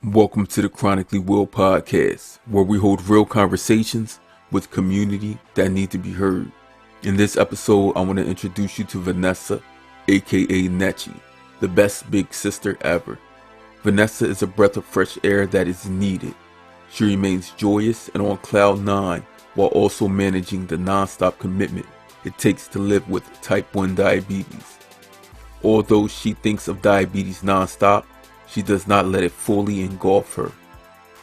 Welcome to the Chronically Will podcast, where we hold real conversations with community that need to be heard. In this episode, I want to introduce you to Vanessa, aka Nechi, the best big sister ever. Vanessa is a breath of fresh air that is needed. She remains joyous and on cloud nine while also managing the non-stop commitment it takes to live with type 1 diabetes. Although she thinks of diabetes non-stop, she does not let it fully engulf her.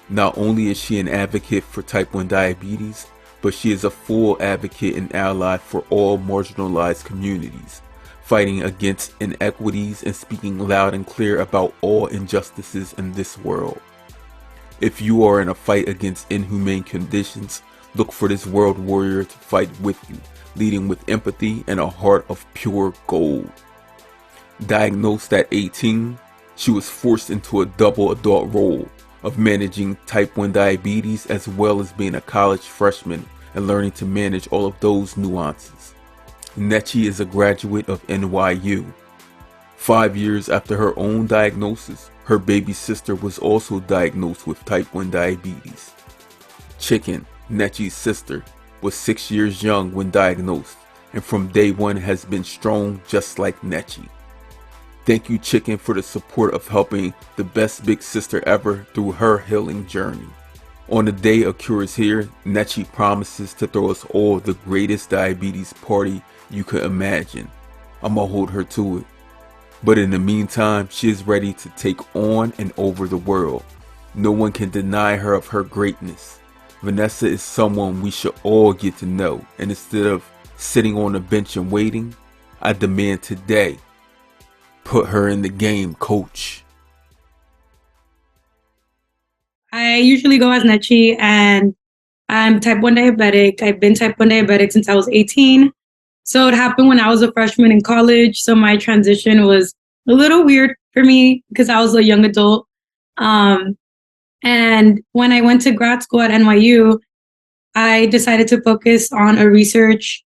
Not only is she an advocate for type 1 diabetes, but she is a full advocate and ally for all marginalized communities, fighting against inequities and speaking loud and clear about all injustices in this world. If you are in a fight against inhumane conditions, look for this world warrior to fight with you, leading with empathy and a heart of pure gold. Diagnosed at 18, she was forced into a double adult role of managing type 1 diabetes as well as being a college freshman and learning to manage all of those nuances. Nechi is a graduate of NYU. 5 years after her own diagnosis, her baby sister was also diagnosed with type 1 diabetes. Chicken, Nechi's sister, was 6 years young when diagnosed and from day one has been strong just like Nechi. Thank you, Chicken, for the support of helping the best big sister ever through her healing journey. On the day a cure is here, Nechi promises to throw us all the greatest diabetes party you could imagine. I'ma hold her to it. But in the meantime, she is ready to take on and over the world. No one can deny her of her greatness. Vanessa is someone we should all get to know, and instead of sitting on a bench and waiting, I demand today, put her in the game, coach. I usually go as Nechi, and I'm type 1 diabetic. I've been type 1 diabetic since I was 18. So it happened when I was a freshman in college. So my transition was a little weird for me because I was a young adult. And when I went to grad school at NYU, I decided to focus on a research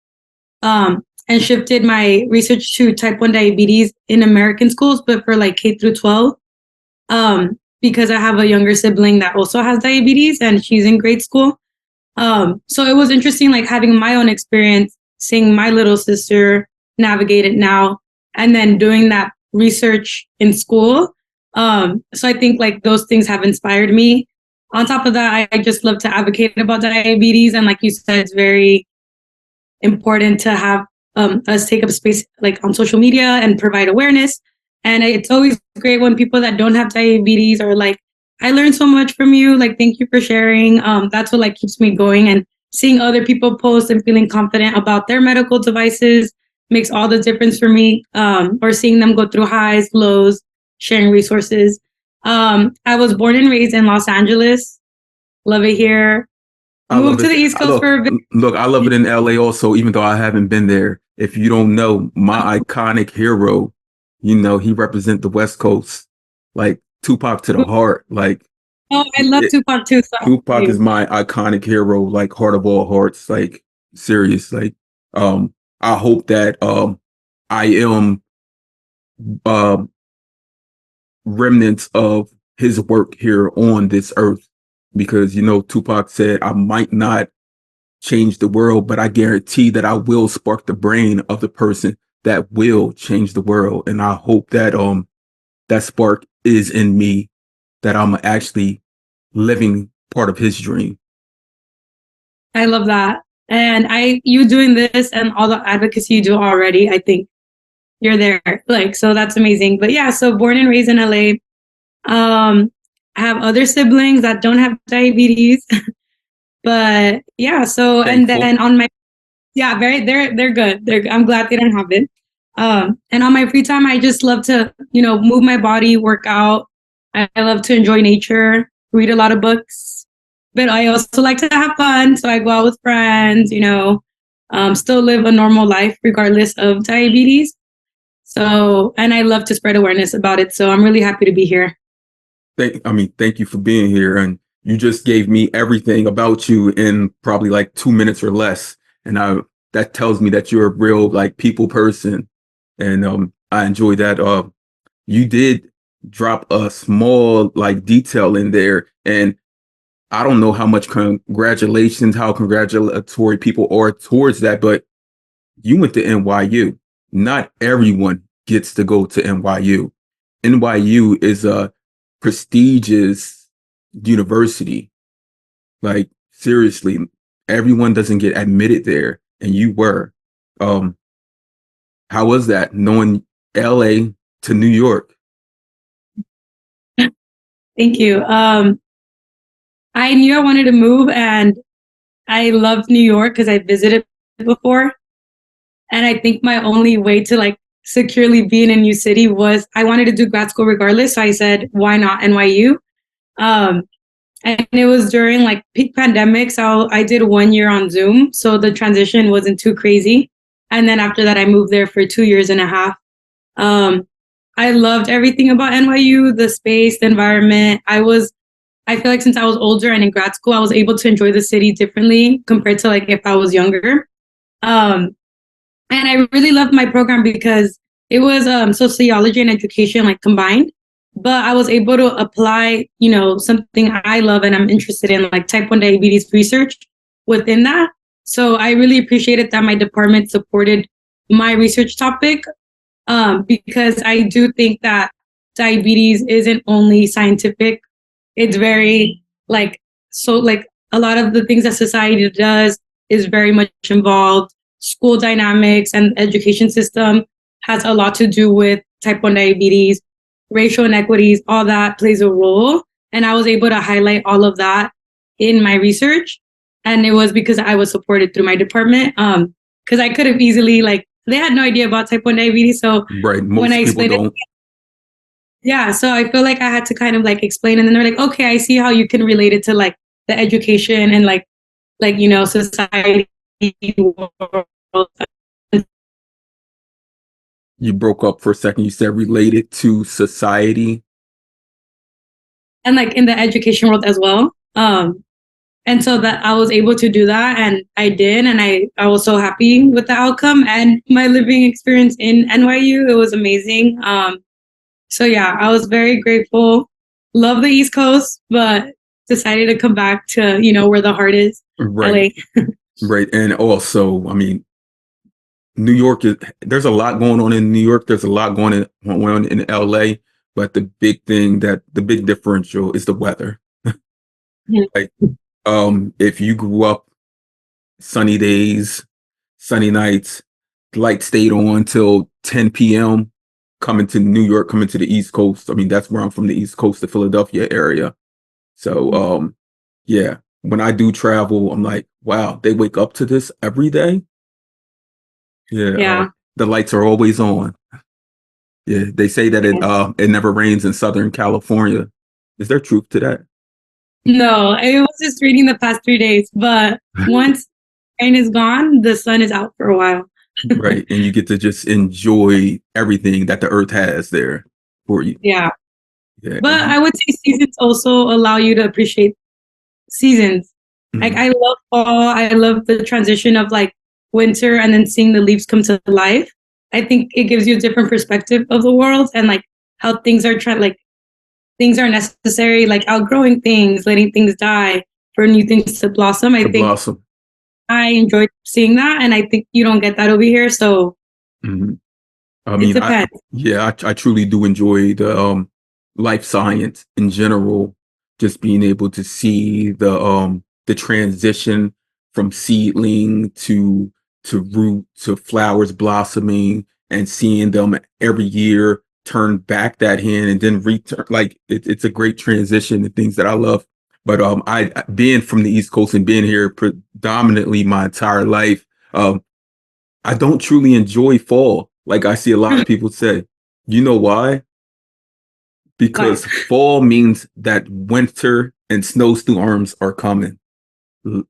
and shifted my research to type 1 diabetes in American schools, but for like K through 12, because I have a younger sibling that also has diabetes and she's in grade school. So it was interesting, like having my own experience, seeing my little sister navigate it now, and then doing that research in school. So I think like those things have inspired me. On top of that, I just love to advocate about diabetes. And like you said, it's very important to have us take up space like on social media and provide awareness. And it's always great when people that don't have diabetes are like, I learned so much from you. Like, thank you for sharing. That's what like keeps me going. And seeing other people post and feeling confident about their medical devices makes all the difference for me. Or seeing them go through highs, lows, sharing resources. I was born and raised in Los Angeles. Love it here. Moved to the East Coast for a bit. Look, I love it in LA also, even though I haven't been there. If you don't know, my iconic hero, you know, he represents the West Coast, like Tupac to the heart. Like, oh, I love Tupac too. So Tupac is my iconic hero, like heart of all hearts, like serious. Like, I hope that I am remnants of his work here on this earth, because you know Tupac said, I might not change the world, but I guarantee that I will spark the brain of the person that will change the world. And I hope that that spark is in me, that I'm actually living part of his dream. I love that. And you doing this and all the advocacy you do already, I think you're there. Like, so that's amazing. But yeah, so born and raised in LA. I have other siblings that don't have diabetes. But yeah, so Thankful. And then on my they're good. I'm glad they don't have it. And on my free time, I just love to, move my body, work out. I love to enjoy nature, read a lot of books, but I also like to have fun. So I go out with friends, still live a normal life regardless of diabetes. So, and I love to spread awareness about it. So I'm really happy to be here. Thank you for being here. And you just gave me everything about you in probably like 2 minutes or less. And that tells me that you're a real like people person. And I enjoy that. You did drop a small like detail in there, and I don't know how much congratulations, how congratulatory people are towards that, but you went to NYU. Not everyone gets to go to NYU. NYU is a prestigious university. Like, seriously, everyone doesn't get admitted there, and you were. Um, how was that knowing LA to New York? Thank you. I knew I wanted to move, and I loved New York because I visited before. And I think my only way to like securely be in a new city was I wanted to do grad school regardless. So I said, why not NYU? Um, and it was during like peak pandemic. So I did 1 year on Zoom. So the transition wasn't too crazy. And then after that, I moved there for 2 years and a half. Um, I loved everything about NYU, the space, the environment. I feel like since I was older and in grad school, I was able to enjoy the city differently compared to like if I was younger. Um, and I really loved my program because it was sociology and education like combined. But I was able to apply, something I love and I'm interested in, like type 1 diabetes research within that. So I really appreciated that my department supported my research topic, because I do think that diabetes isn't only scientific. It's very like, so like a lot of the things that society does is very much involved. School dynamics and education system has a lot to do with type 1 diabetes, racial inequities, all that plays a role. And I was able to highlight all of that in my research. And it was because I was supported through my department. Because I could have easily like, they had no idea about type 1 diabetes. So Right. when I Most people explained it, don't. yeah, so I feel like I had to kind of like explain, and then they're like, okay, I see how you can relate it to like the education and like society world. You broke up for a second. You said related to society. And like in the education world as well. And so that I was able to do that, and I did, and I was so happy with the outcome and my living experience in NYU. It was amazing. So yeah, I was very grateful. Love the East Coast, but decided to come back to where the heart is, Right. LA. Right. And also, I mean, New York is, there's a lot going on in New York. There's a lot going on in LA, but the big differential is the weather. Like, if you grew up sunny days, sunny nights, light stayed on till 10 p.m. Coming to New York, coming to the East Coast. I mean, that's where I'm from, the East Coast, the Philadelphia area. So, yeah, when I do travel, I'm like, wow, they wake up to this every day. Yeah, Yeah. the lights are always on. Yeah, they say that Yes. it never rains in Southern California. Is there truth to that? No, I was just reading the past 3 days, but once rain is gone, the sun is out for a while. Right, and you get to just enjoy everything that the earth has there for you. Yeah. Yeah, But and I would say seasons also allow you to appreciate seasons. Like mhm, I love fall. I love the transition of like winter and then seeing the leaves come to life. I think it gives you a different perspective of the world and like how things are like things are necessary, like outgrowing things, letting things die for new things to blossom. I to think blossom. I enjoyed seeing that, and I think you don't get that over here. So Mhm. I it mean, depends. I truly do enjoy the life science in general, just being able to see the transition from seedling to root to flowers blossoming and seeing them every year turn back that hen and then return. Like it's a great transition and things that I love. But I being from the East Coast and being here predominantly my entire life, I don't truly enjoy fall. Like I see a lot of people say, you know why? Why? Because fall means that winter and snowstorms are coming.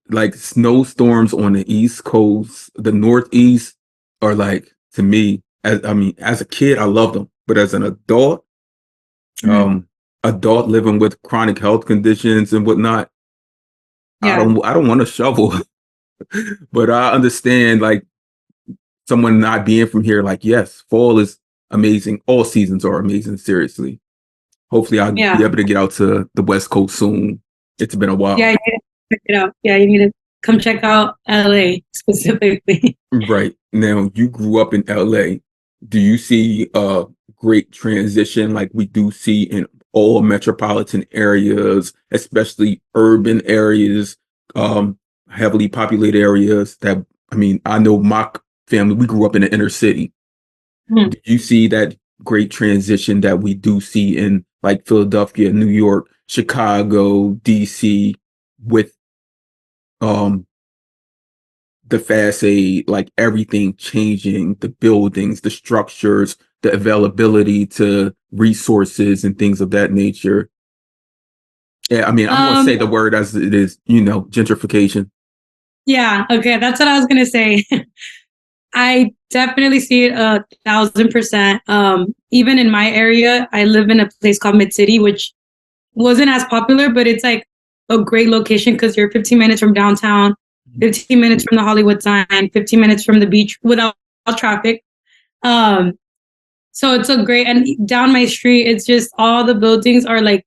Like snowstorms on the East Coast, the Northeast are like, to me, as a kid, I love them. But as an Mhm. um, adult living with chronic health conditions and whatnot, Yeah. I don't want to shovel. But I understand like someone not being from here, like, yes, fall is amazing. All seasons are amazing, seriously. Hopefully I'll be Yeah. able to get out to the West Coast soon. It's been a while. Yeah, you need to check it out. Yeah, you need to come check out LA specifically. Right. Now, you grew up in LA. Do you see a great transition like we do see in all metropolitan areas, especially urban areas, um, heavily populated areas that, I mean, I know my family, we grew up in the inner city. Mhm. Do you see that great transition that we do see in like Philadelphia, New York, Chicago, DC with um the facade, like everything changing, the buildings, the structures, the availability to resources and things of that nature? Yeah, I mean, I'm going to Um, say the word as it is, gentrification. yeah, okay, that's what I was gonna say. I definitely see it 1,000%. Even in my area, I live in a place called Mid City, which wasn't as popular, but it's like a great location because you're 15 minutes from downtown, 15 minutes from the Hollywood sign, 15 minutes from the beach without traffic. Um, so it's a great, and down my street, it's just all the buildings are like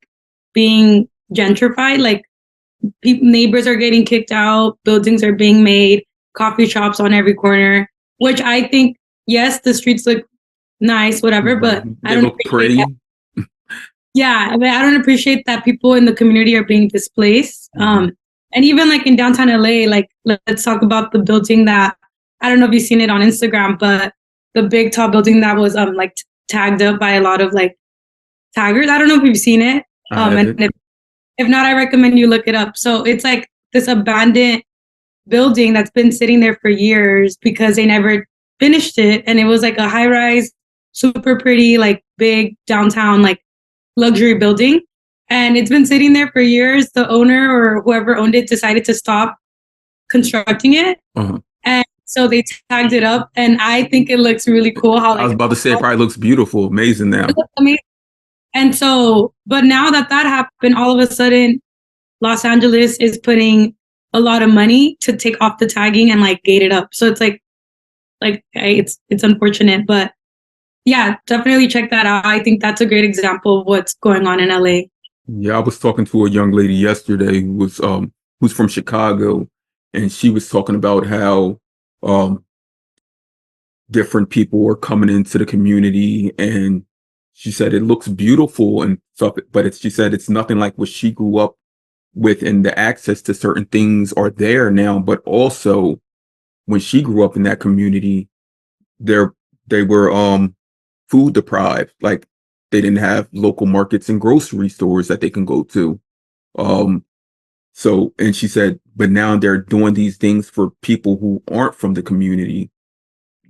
being gentrified. Like neighbors are getting kicked out, buildings are being made, coffee shops on every corner, which I think, yes, the streets look nice, whatever, but I They don't look appreciate that. pretty. Yeah, I mean, I don't appreciate that people in the community are being displaced. And even like in downtown LA, like let's talk about the building that I don't know if you've seen it on Instagram, but the big tall building that was like tagged up by a lot of like taggers. I don't know if you've seen it. I And haven't. if not, I recommend you look it up. So it's like this abandoned building that's been sitting there for years because they never finished it. And it was like a high rise, super pretty, like big downtown, like luxury building. And it's been sitting there for years. The owner or whoever owned it decided to stop constructing it. Uh-huh. And so they tagged it up. And I think it looks really cool how I was like about to say it probably looks beautiful, amazing now. it looks amazing. And so, but now that that happened, all of a sudden, Los Angeles is putting a lot of money to take off the tagging and like gate it up. So it's it's unfortunate, but yeah, definitely check that out. I think that's a great example of what's going on in LA. Yeah, I was talking to a young lady yesterday who's from Chicago, and she was talking about how um different people were coming into the community, and she said it looks beautiful and stuff, but she said it's nothing like what she grew up with, and the access to certain things are there now, but also when she grew up in that community, they're they were food deprived. Like they didn't have local markets and grocery stores that they can go to. Um, so, and she said, but now they're doing these things for people who aren't from the community.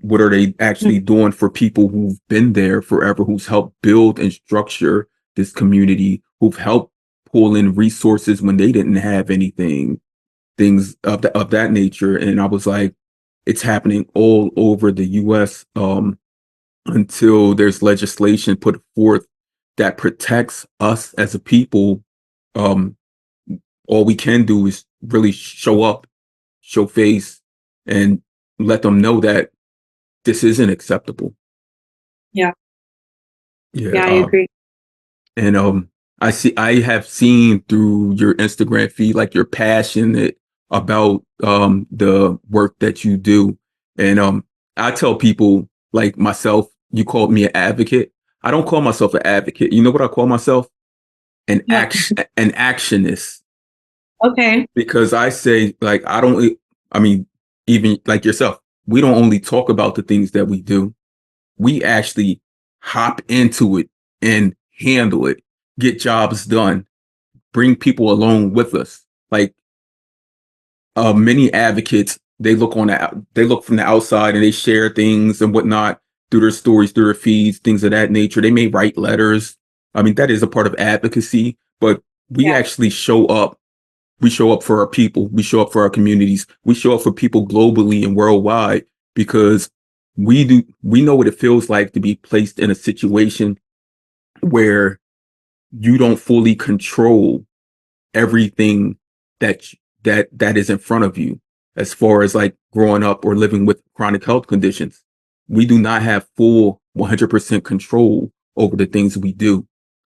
What are they actually doing for people who've been there forever, who's helped build and structure this community, who've helped pull in resources when they didn't have anything, things of that nature? And I was like, it's happening all over the US. Until there's legislation put forth that protects us as a people, um, all we can do is really show up, show face, and let them know that this isn't acceptable. Yeah. Yeah. Yeah, I agree. And I have seen through your Instagram feed like you're passionate about the work that you do. And I tell people like myself, you called me an advocate. I don't call myself an advocate. You know what I call myself? What? An actionist. Okay. Because I say like I mean, even like yourself, we don't only talk about the things that we do. We actually hop into it and handle it, get jobs done, bring people along with us. Like many advocates, they look from the outside and they share things and whatnot through their stories, through their feeds, things of that nature. They may write letters. I mean, that is a part of advocacy, but we Yeah. actually show up. We show up for our people. We show up for our communities. We show up for people globally and worldwide because we know what it feels like to be placed in a situation where you don't fully control everything that that is in front of you, as far as like growing up or living with chronic health conditions. We do not have full 100% control over the things we do.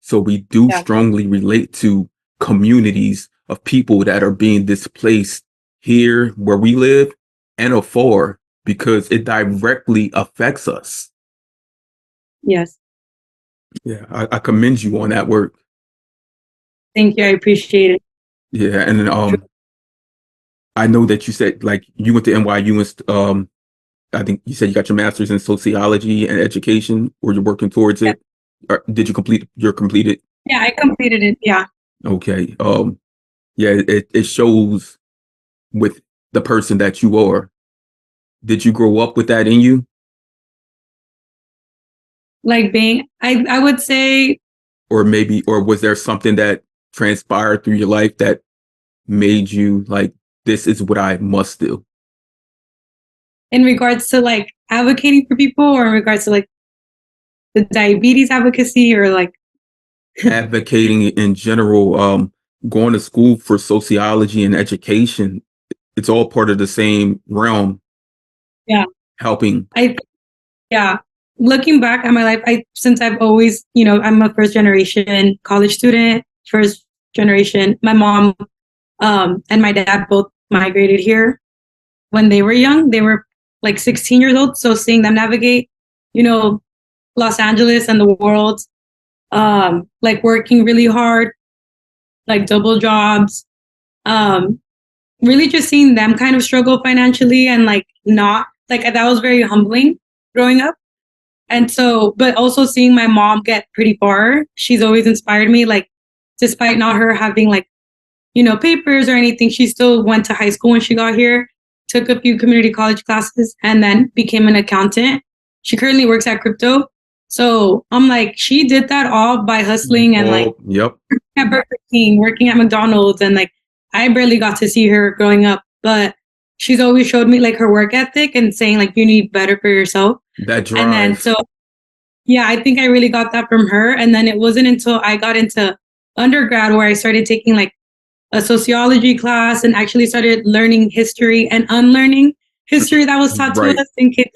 So we do Yeah. strongly relate to communities of people that are being displaced here where we live and afar because it directly affects us. Yes. Yeah, I commend you on that work. Thank you. I appreciate it. Yeah, and I know that you said like you went to NYU and I think you said you got your master's in sociology and education, or you're working towards Yeah. it. Or did you complete your completed? Yeah, I completed it. Yeah. Okay. Yeah, it shows with the person that you are. Did you grow up with that in you? Like being, I would say Or maybe, or was there something that transpired through your life that made you like, this is what I must do? in regards to like advocating for people, or in regards to like the diabetes advocacy, or like, Advocating in general, going to school for sociology and education, it's all part of the same realm, yeah, helping. yeah. Looking back at my life, since I've always, I'm a first generation college student, first generation. My mom and my dad both migrated here when they were young. They were like 16 years old. So seeing them navigate, you know, Los Angeles and the world, like working really hard, like double jobs, um, really just seeing them kind of struggle financially and like not like that was very humbling growing up. And so, but also seeing my mom get pretty far, she's always inspired me. Like, despite not her having like, papers or anything, she still went to high school when she got here, took a few community college classes, and then became an accountant. She currently works at crypto. So I'm like, she did that all by hustling and like Oh, yep. at Burger King, working at McDonald's, and like I barely got to see her growing up, but she's always showed me like her work ethic and saying like you need better for yourself. That And then drive. so yeah, I think I really got that from her. And then it wasn't until I got into undergrad where I started taking like a sociology class and actually started learning history and unlearning history that was taught to Right. us in K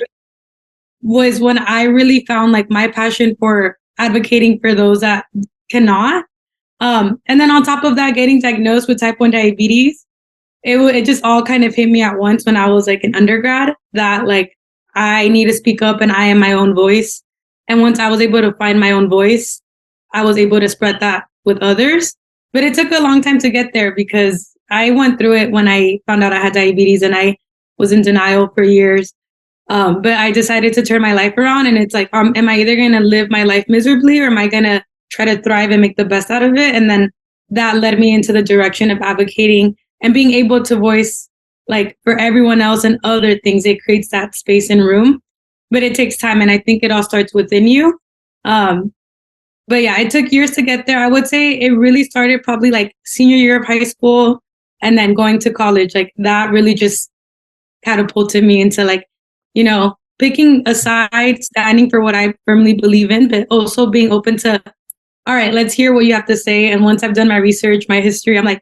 was when I really found like my passion for advocating for those that cannot. And then on top of that, getting diagnosed with type 1 diabetes, it just all kind of hit me at once when I was like an undergrad that like I need to speak up and I am my own voice. And once I was able to find my own voice, I was able to spread that with others. But it took a long time to get there because I went through it when I found out I had diabetes and I was in denial for years. But I decided to turn my life around, and it's like, am I either going to live my life miserably or am I going to try to thrive and make the best out of it? And then that led me into the direction of advocating and being able to voice like for everyone else and other things. It creates that space and room, but it takes time. And I think it all starts within you. But yeah, it took years to get there. I would say it really started probably like senior year of high school and then going to college. Like that really just catapulted me into like, picking a side, standing for what I firmly believe in, but also being open to, all right, let's hear what you have to say. And once I've done my research, my history, I'm like,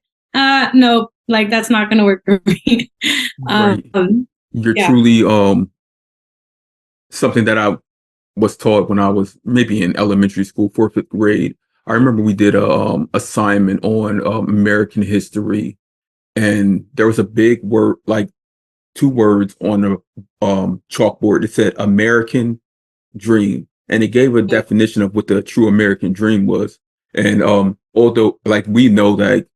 no, like that's not going to work for me. Right. You're Yeah. truly something that I was taught when I was maybe in elementary school, fourth, fifth grade. I remember we did a assignment on American history, and there was a big word, like two words on the chalkboard. It said American dream, and it gave a definition of what the true American dream was. And although like we know that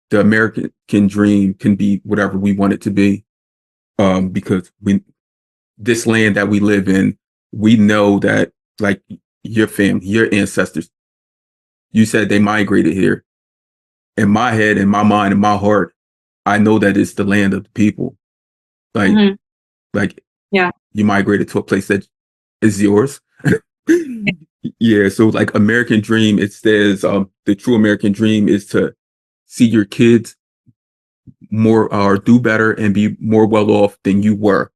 the American dream can be whatever we want it to be, because we this land that we live in, we know that like your family, your ancestors, you said they migrated here. In my head, in my mind, in my heart, I know that it's the land of the people. Like, Mhm. like Yeah. you migrated to a place that is yours. Yeah. So like American dream, it says the true American dream is to see your kids more or do better and be more well off than you were.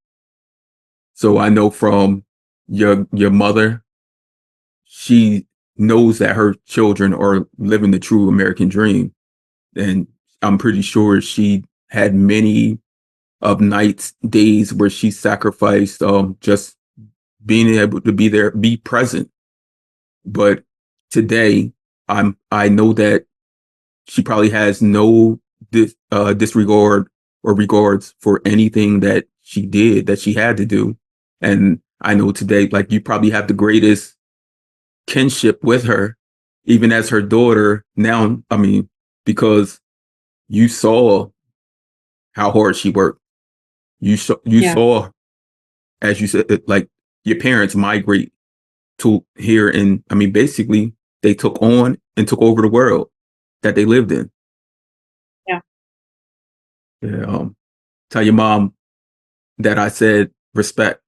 So I know from your mother, she knows that her children are living the true American dream. And I'm pretty sure she had many of nights, days where she sacrificed just being able to be there, be present. But today, I know that she probably has no disregard or regards for anything that she did, that she had to do. And I know today, like, you probably have the greatest kinship with her, even as her daughter now. I mean, because you saw how hard she worked. You Yeah. saw, as you said, like, your parents migrate to here, and I mean, basically, they took on and took over the world that they lived in. Yeah. Yeah, tell your mom that I said respect.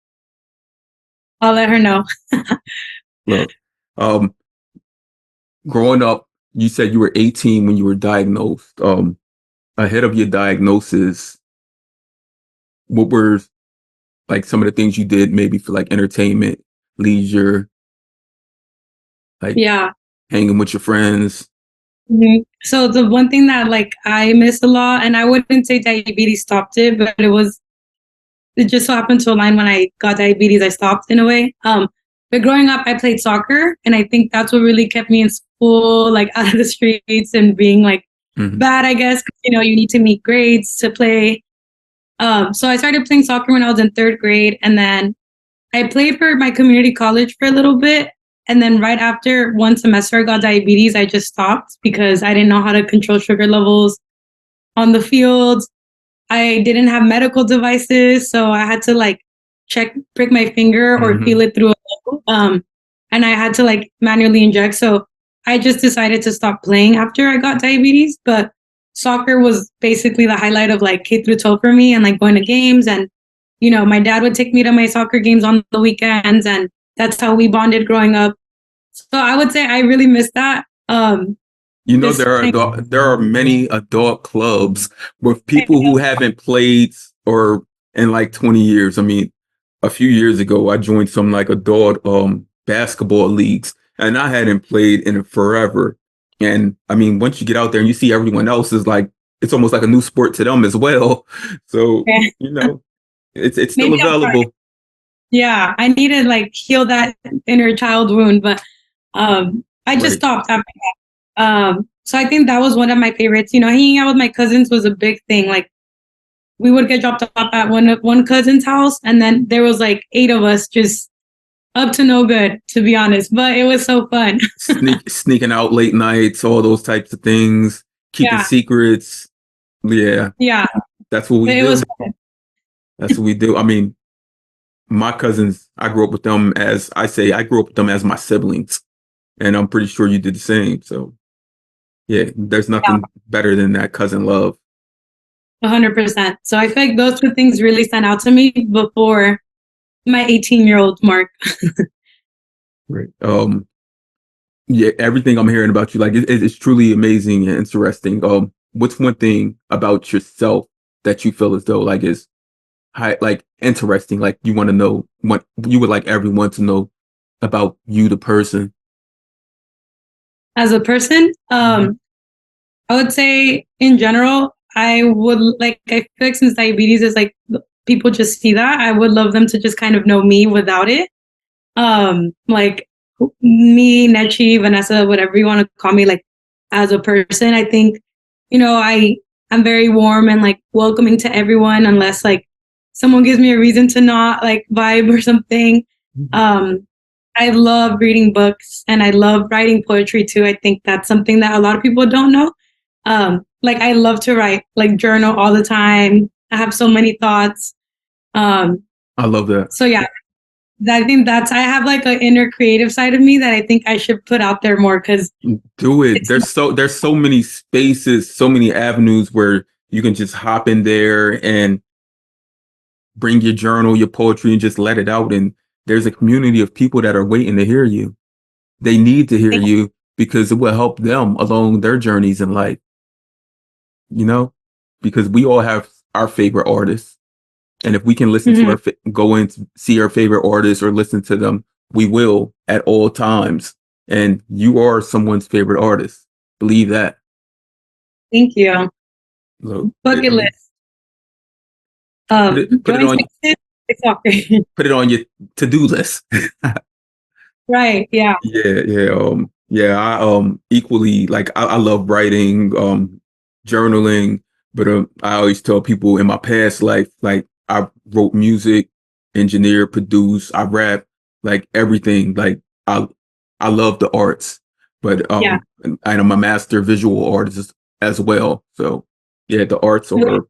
I'll let her know. Look, um, growing up, you said you were 18 when you were diagnosed. Ahead of your diagnosis, what were like some of the things you did, maybe for like entertainment, leisure, like Yeah. hanging with your friends? So the one thing that like I miss a lot, and I wouldn't say diabetes stopped it, but it just so happened to align when I got diabetes, I stopped in a way. But growing up, I played soccer, and I think that's what really kept me in school, like out of the streets and being like Mm-hmm. bad, I guess. You know, you need to meet grades to play. So I started playing soccer when I was in third grade, and then I played for my community college for a little bit. And then right after one semester, I got diabetes. I just stopped because I didn't know how to control sugar levels on the field. I didn't have medical devices, so I had to like prick my finger or Mm-hmm. feel it through a hole. And I had to like manually inject. So I just decided to stop playing after I got diabetes. But soccer was basically the highlight of like K through 12 for me, and like going to games. And, you know, my dad would take me to my soccer games on the weekends, and that's how we bonded growing up. So I would say I really miss that. You know, Just there are many adult clubs with people who haven't played or in like 20 years. I mean, a few years ago, I joined some like adult basketball leagues, and I hadn't played in forever. And I mean, once you get out there and you see everyone else is like, it's almost like a new sport to them as well. So, you know, it's still maybe I'll try. available. Yeah, I need to like heal that inner child wound, but I just Right. stopped after that. So I think that was one of my favorites. You know, hanging out with my cousins was a big thing. Like we would get dropped off at one cousin's house, and then there was like 8 of us just up to no good, to be honest. But it was so fun. Sneaking out late nights, all those types of things, keeping Yeah, secrets. Yeah, yeah, that's what we it was do. fun. That's what we do. I mean, my cousins, I grew up with them as I say, I grew up with them as my siblings, and I'm pretty sure you did the same. So yeah, there's Yeah, nothing better than that cousin love. 100%. So I feel like those two things really stand out to me before my 18-year-old mark. Right. Yeah, everything I'm hearing about you, like it's truly amazing and interesting. What's one thing about yourself that you feel as though like is high, like interesting, like you want to know what you would like everyone to know about you, the person? As a person, Mhm. I would say in general, I would like, I feel like since diabetes is like people just see that, I would love them to just kind of know me without it. Like me, Nechi, Vanessa, whatever you want to call me, like as a person, I think, you know, I'm very warm and like welcoming to everyone unless like someone gives me a reason to not like vibe or something. Um, I love reading books and I love writing poetry too. I think that's something that a lot of people don't know. Like I love to write, like journal all the time. I have so many thoughts. Um, I love that. so yeah, I think that's I have like an inner creative side of me that I think I should put out there more because Do it. it's There's so many spaces, so many avenues where you can just hop in there and bring your journal, your poetry, and just let it out. And there's a community of people that are waiting to hear you. They need to hear you because it will help them along their journeys in life, you know? Because we all have our favorite artists. And if we can listen to Mhm. go and see our favorite artists or listen to them, we will at all times. And you are someone's favorite artist. Believe that. Thank you. So, Bucket I mean, list. put it Join on Texas, soccer. put it on your to-do list. Right. Yeah. Yeah, yeah. Yeah, I equally like I love writing, journaling, but I always tell people in my past life, like I wrote music, engineer, produce, I rap, like everything. Like I I love the arts, but Yeah. and I'm a master visual artist as well. So yeah, the arts are.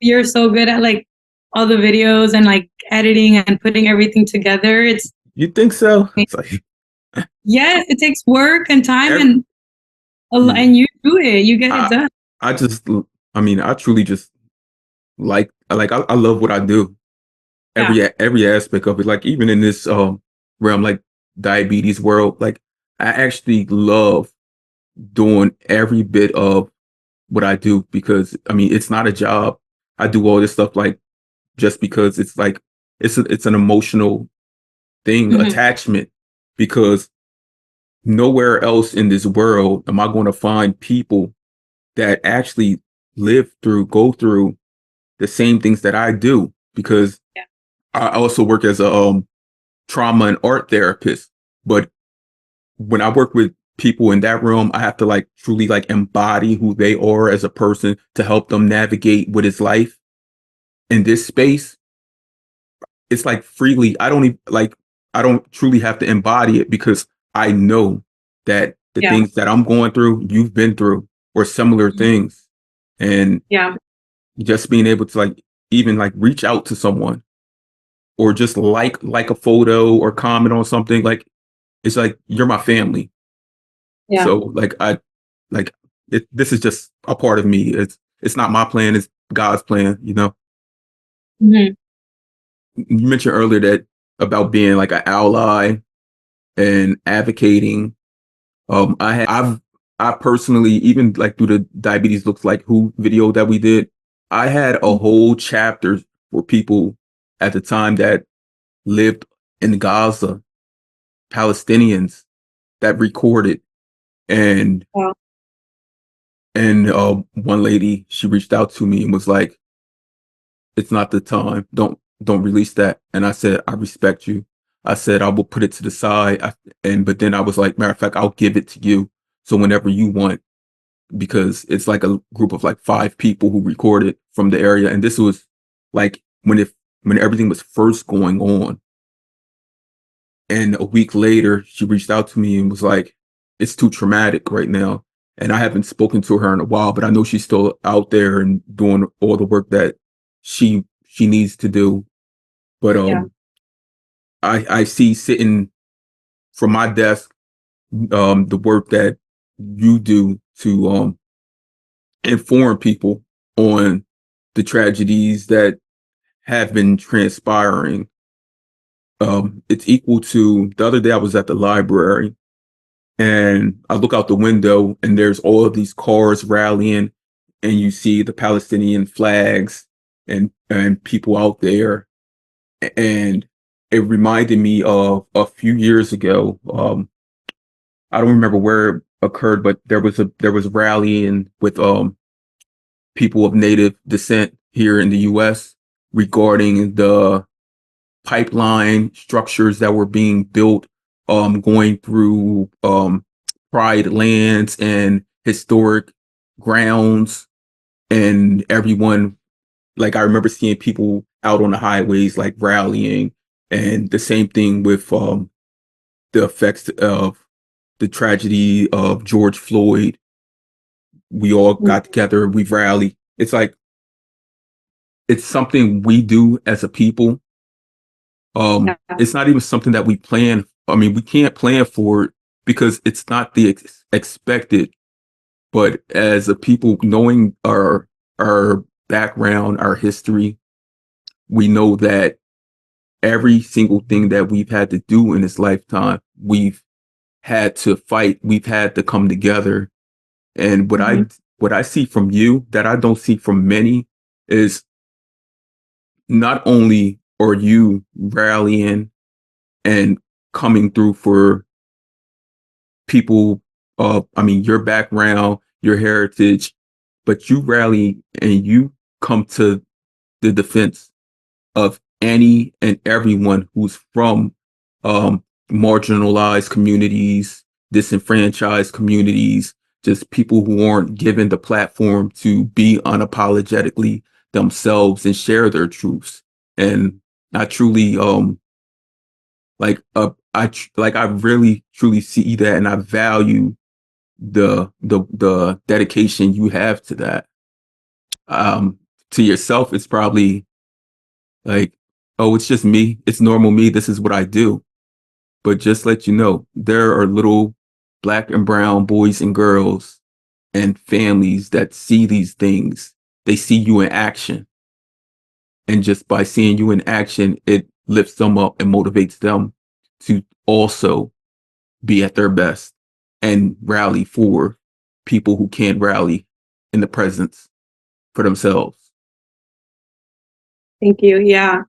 You're so good at like all the videos and like editing and putting everything together. It's You think so? It's like yeah, it takes work and time every, and yeah. and you do it. You get it I done. I just I mean I truly just I love what I do. Yeah. Every aspect of it. Like even in this realm, like diabetes world, like I actually love doing every bit of what I do because I mean it's not a job. I do all this stuff like just because it's like it's an emotional thing, Hmm. attachment, because nowhere else in this world am I going to find people that actually go through the same things that I do, because Yeah. I also work as a trauma and art therapist. But when I work with people in that realm, I have to like truly like embody who they are as a person to help them navigate what is life in this space. It's like freely. I don't truly have to embody it because I know that the Yeah. things that I'm going through, you've been through or similar things. And Yeah. just being able to like even like reach out to someone or just like a photo or comment on something, like it's like you're my family. Yeah. So like this is just a part of me. It's not my plan, it's God's plan, you know. Hmm. You mentioned earlier that about being like an ally and advocating. I personally, even like through the diabetes looks like who video that we did, I had a whole chapter for people at the time that lived in Gaza, Palestinians that recorded. and Wow. and one lady, she reached out to me and was like, it's not the time, don't release that. And I said, I respect you. I said I will put it to the side. But then I was like, matter of fact, I'll give it to you, so whenever you want, because it's like a group of like 5 people who recorded from the area. And this was like when everything was first going on. And a week later, she reached out to me and was like, it's too traumatic right now. And I haven't spoken to her in a while, but I know she's still out there and doing all the work that she needs to do. But Yeah. I see sitting from my desk the work that you do to inform people on the tragedies that have been transpiring. It's equal to the other day I was at the library and I look out the window and there's all of these cars rallying, and you see the Palestinian flags and people out there. And it reminded me of a few years ago. I don't remember where it occurred, but there was rallying with people of native descent here in the US regarding the pipeline structures that were being built going through pride lands and historic grounds. And everyone, like I remember seeing people out on the highways like rallying. And the same thing with the effects of the tragedy of George Floyd. We all got together, we rallied. It's like it's something we do as a people. Yeah. It's not even something that we plan. I mean, we can't plan for it because it's not the expected. But as a people, knowing our background, our history, we know that every single thing that we've had to do in this lifetime, we've had to fight. We've had to come together. And Hmm. what I see from you that I don't see from many is not only are you rallying and coming through for people of, I mean, your background, your heritage, but you rally and you come to the defense of any and everyone who's from marginalized communities, disenfranchised communities, just people who aren't given the platform to be unapologetically themselves and share their truths. And I truly I really truly see that, and I value the dedication you have to that. To yourself, it's probably like, oh, it's just me. It's normal me. This is what I do. But just let you know, there are little black and brown boys and girls and families that see these things. They see you in action. And just by seeing you in action, it lifts them up and motivates them to also be at their best and rally for people who can't rally in the presence for themselves. Thank you. Yeah.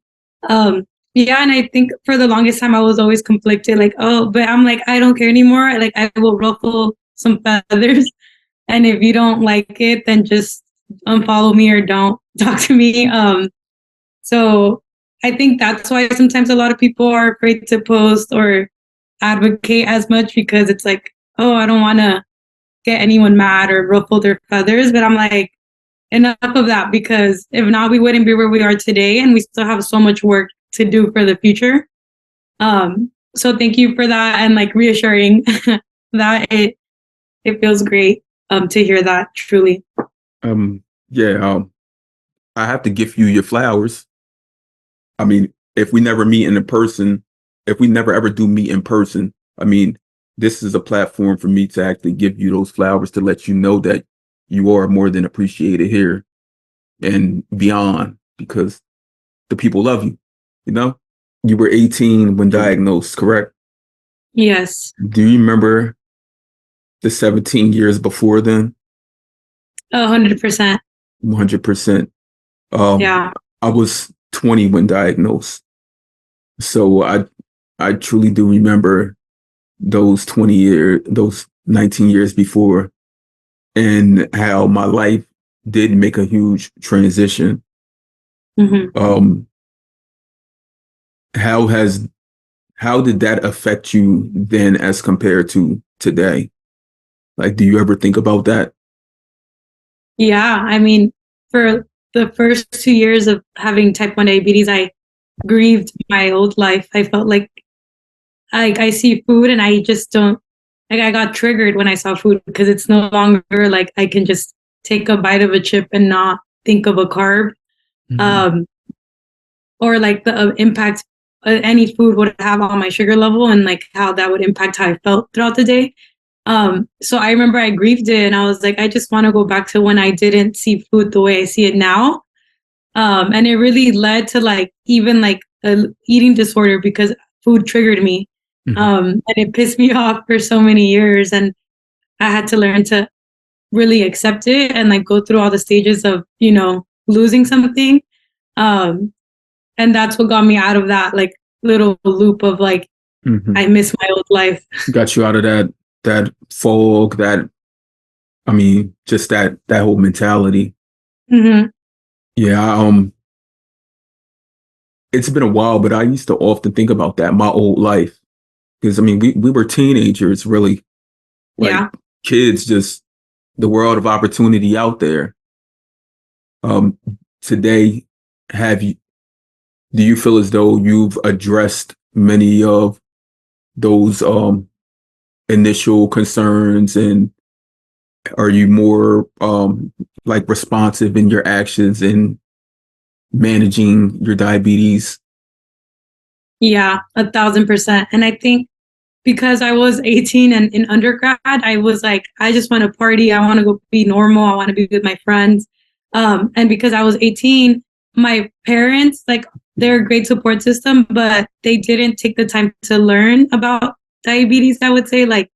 Yeah, and I think for the longest time I was always conflicted, like, oh, but I'm like, I don't care anymore. Like, I will ruffle some feathers. And if you don't like it, then just unfollow me or don't talk to me. So I think that's why sometimes a lot of people are afraid to post or advocate as much, because it's like, oh, I don't want to get anyone mad or ruffle their feathers. But I'm like, enough of that, because if not, we wouldn't be where we are today, and we still have so much work to do for the future. So thank you for that, and like reassuring that it feels great to hear that, truly. Yeah, I have to give you your flowers. I mean, if we never meet in person, if we never ever do meet in person, I mean, this is a platform for me to actually give you those flowers to let you know that you are more than appreciated here and beyond, because the people love you. You know, you were 18 when diagnosed, correct? Yes. Do you remember the 17 years before then? 100%. 100%. Yeah. I was 20 when diagnosed. So I truly do remember those 20 years, those 19 years before, and how my life did make a huge transition. Mm-hmm. How has how did that affect you then as compared to today? Like, do you ever think about that? Yeah. I mean, for the first 2 years of having type 1 diabetes, I grieved my old life. I felt like I see food and I just don't, like, I got triggered when I saw food, because it's no longer like I can just take a bite of a chip and not think of a carb. Mm-hmm. Or like the impact any food would have on my sugar level, and like how that would impact how I felt throughout the day. So I remember I grieved it, and I was like, I just want to go back to when I didn't see food the way I see it now. And it really led to like even like an eating disorder, because food triggered me. Mm-hmm. And it pissed me off for so many years, and I had to learn to really accept it and like go through all the stages of, losing something. And that's what got me out of that like little loop of like, mm-hmm. I miss my old life. Got you out of that fog, just that whole mentality. Mm-hmm. Yeah, it's been a while, but I used to often think about that, my old life. Because we were teenagers, really. Like kids, just the world of opportunity out there. Today, do you feel as though you've addressed many of those initial concerns, and are you more like responsive in your actions in managing your diabetes? Yeah, 1,000%. And I think because I was 18 and in undergrad, I was like, I just want to party. I want to go be normal. I want to be with my friends. And because I was 18, my parents, like, they're a great support system, but they didn't take the time to learn about diabetes. I would say, like,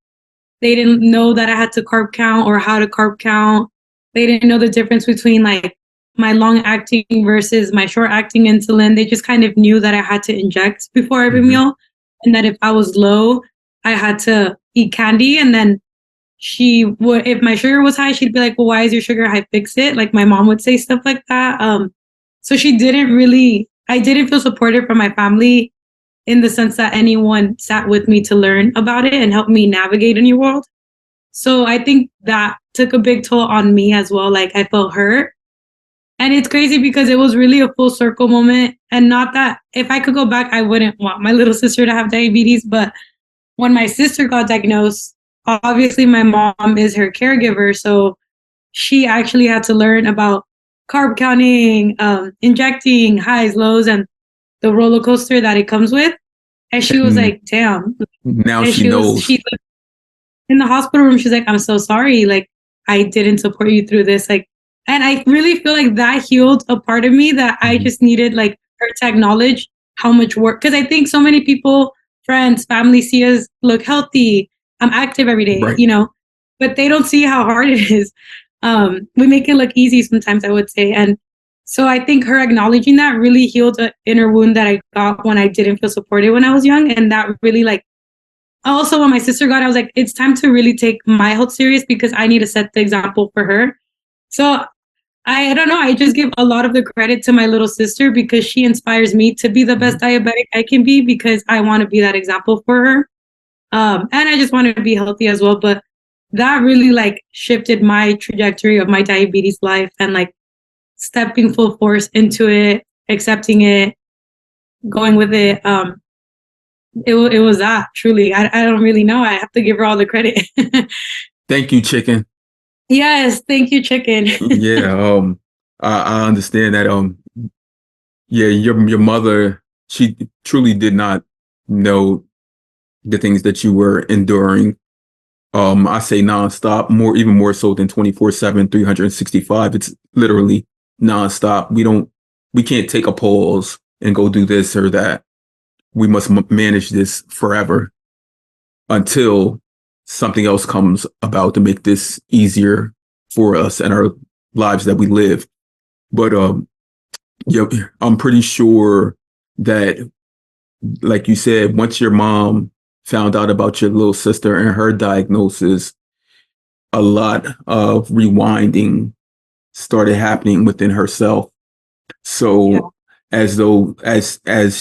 they didn't know that I had to carb count or how to carb count. They didn't know the difference between like my long acting versus my short acting insulin. They just kind of knew that I had to inject before every mm-hmm. meal, and that if I was low, I had to eat candy. And then she would, if my sugar was high, she'd be like, well, why is your sugar high? Fix it. Like my mom would say stuff like that. So I didn't feel supported from my family in the sense that anyone sat with me to learn about it and help me navigate a new world. So I think that took a big toll on me as well. Like I felt hurt. And it's crazy because it was really a full circle moment. And not that if I could go back, I wouldn't want my little sister to have diabetes. But when my sister got diagnosed, obviously my mom is her caregiver. So she actually had to learn about carb counting, injecting highs, lows, and the roller coaster that it comes with. And she was And like, damn. now And she knows. she in the hospital room, she's like, I'm so sorry. Like, I didn't support you through this. Like, and I really feel like that healed a part of me that I just needed, like, her to acknowledge how much work. Because I think so many people, friends, family see us look healthy. I'm active every day, Right. but they don't see how hard it is. We make it look easy sometimes, I would say. And so I think her acknowledging that really healed an inner wound that I got when I didn't feel supported when I was young. And that really, like, also when my sister got it, I was like, it's time to really take my health serious because I need to set the example for her. So I don't know. I just give a lot of the credit to my little sister because she inspires me to be the best diabetic I can be because I want to be that example for her. And I just want to be healthy as well. But that really like shifted my trajectory of my diabetes life and like stepping full force into it, accepting it, going with it. It was that truly. I don't really know. I have to give her all the credit. Thank you, chicken. Yes, thank you, chicken. Yeah, I understand that. Yeah, your mother, she truly did not know the things that you were enduring. I say nonstop, even more so than 24/7, 365. It's literally nonstop. We can't take a pause and go do this or that. We must manage this forever until something else comes about to make this easier for us and our lives that we live. But yeah, I'm pretty sure that, like you said, once your mom found out about your little sister and her diagnosis, a lot of rewinding started happening within herself. So Yeah. as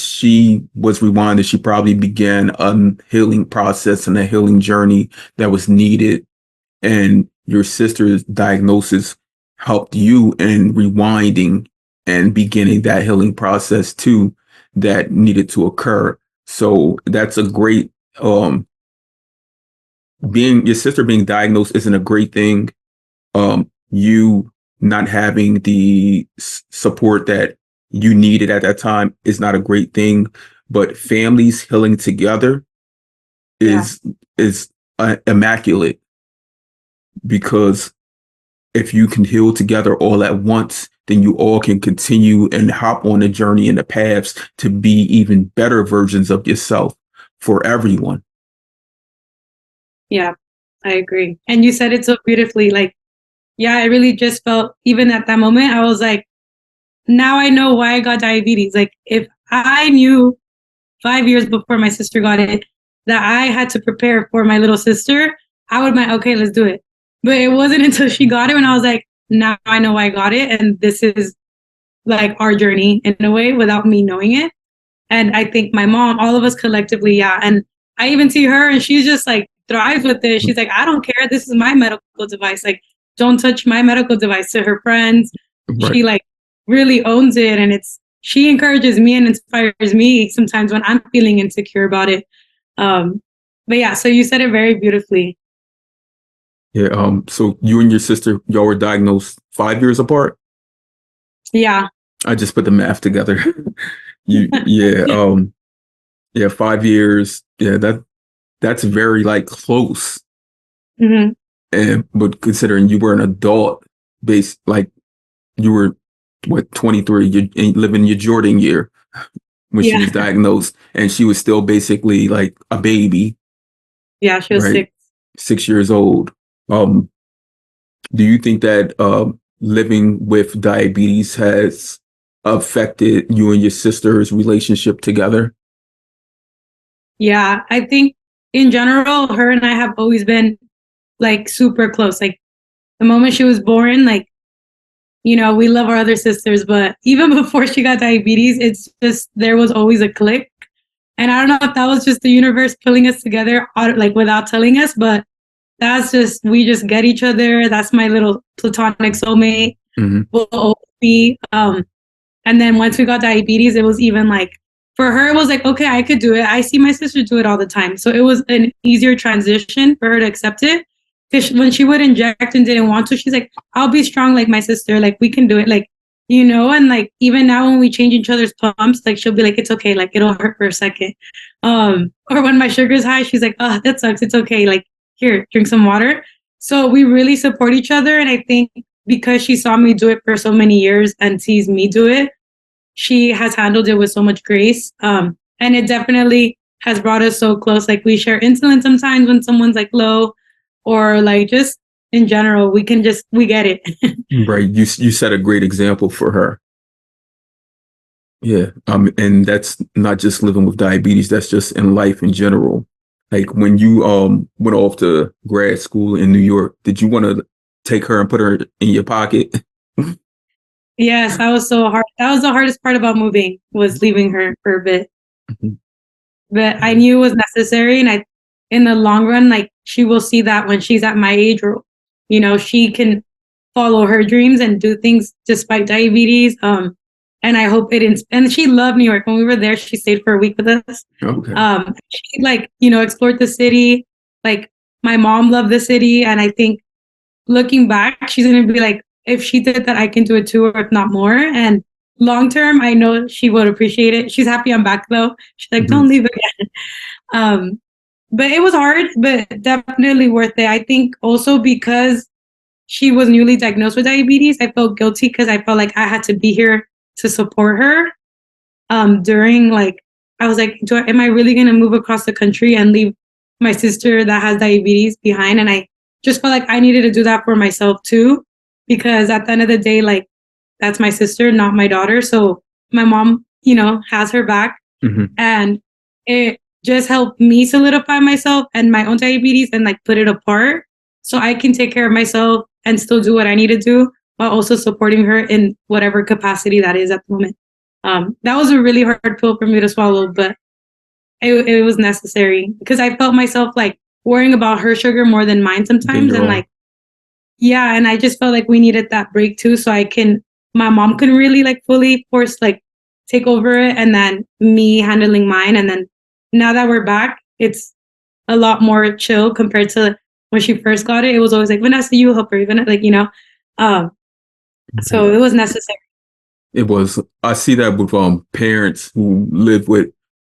she was rewinding, she probably began a healing process and a healing journey that was needed. And your sister's diagnosis helped you in rewinding and beginning that healing process too that needed to occur. So that's a great being your sister being diagnosed isn't a great thing. You not having the support that you needed at that time is not a great thing. But families healing together Yeah. is immaculate, because if you can heal together all at once, then you all can continue and hop on the journey and the paths to be even better versions of yourself for everyone. Yeah, I agree. And you said it so beautifully. Like, yeah, I really just felt, even at that moment, I was like, now I know why I got diabetes. Like, if I knew 5 years before my sister got it that I had to prepare for my little sister, I would have been, okay, let's do it. But it wasn't until she got it when I was like, now I know why I got it. And this is like our journey in a way without me knowing it. And I think my mom, all of us collectively, yeah. And I even see her and she's just like thrives with it. She's like, I don't care. This is my medical device. Like, don't touch my medical device. To her friends, Right. she like really owns it. And she encourages me and inspires me sometimes when I'm feeling insecure about it. But yeah, so you said it very beautifully. Yeah. So you and your sister, y'all were diagnosed 5 years apart. Yeah. I just put the math together. Yeah. Yeah. 5 years. Yeah. That's very like close. Mm-hmm. But considering you were an adult, based like you were what 23, you living your Jordan year when she Yeah. was diagnosed, and she was still basically like a baby, Yeah, she was right? 6. 6 years old. Um, do you think that living with diabetes has affected you and your sister's relationship together? Yeah, I think in general, her and I have always been like super close. Like the moment she was born, like, we love our other sisters, but even before she got diabetes, it's just there was always a click. And I don't know if that was just the universe pulling us together, like without telling us, but that's just, we just get each other. That's my little platonic soulmate. Mm-hmm. Will always be. And then once we got diabetes, it was even like, for her, it was like, okay, I could do it. I see my sister do it all the time. So it was an easier transition for her to accept it. Because when she would inject and didn't want to, she's like, I'll be strong like my sister. Like, we can do it. Like, you know, and like, even now when we change each other's pumps, like, she'll be like, it's okay. Like, it'll hurt for a second. Or when my sugar's high, she's like, oh, that sucks. It's okay. Like, here, drink some water. So we really support each other. And I think because she saw me do it for so many years and sees me do it, she has handled it with so much grace. And it definitely has brought us so close. Like, we share insulin sometimes when someone's like low, or like just in general, we get it. Right. You set a great example for her. Yeah. And that's not just living with diabetes. That's just in life in general. Like when you went off to grad school in New York, did you want to take her and put her in your pocket? Yes, that was so hard. That was the hardest part about moving, was leaving her for a bit. Mm-hmm. But I knew it was necessary, and in the long run, like, she will see that when she's at my age, or you know, she can follow her dreams and do things despite diabetes. And I hope and she loved New York. When we were there, she stayed for a week with us. Okay. She, like, you know, explored the city. Like, my mom loved the city, and I think looking back, she's gonna be like, if she did that, I can do it too, or if not more. And long term, I know she would appreciate it. She's happy I'm back though. She's like, don't leave again. But it was hard, but definitely worth it. I think also because she was newly diagnosed with diabetes, I felt guilty because I felt like I had to be here to support her. During, like, I was like, am I really gonna move across the country and leave my sister that has diabetes behind? And I just felt like I needed to do that for myself too, because at the end of the day, like, that's my sister, not my daughter. So my mom, you know, has her back. Mm-hmm. And it just helped me solidify myself and my own diabetes and like put it apart so I can take care of myself and still do what I need to do while also supporting her in whatever capacity that is at the moment. That was a really hard pill for me to swallow, but it was necessary because I felt myself like worrying about her sugar more than mine sometimes. And like, yeah, and I just felt like we needed that break too, so my mom couldn't really like fully take over it, and then me handling mine. And then now that we're back, it's a lot more chill compared to when she first got it. It was always like, Vanessa, you help her, even like, you know. So it was necessary. It was. I see that with parents who live with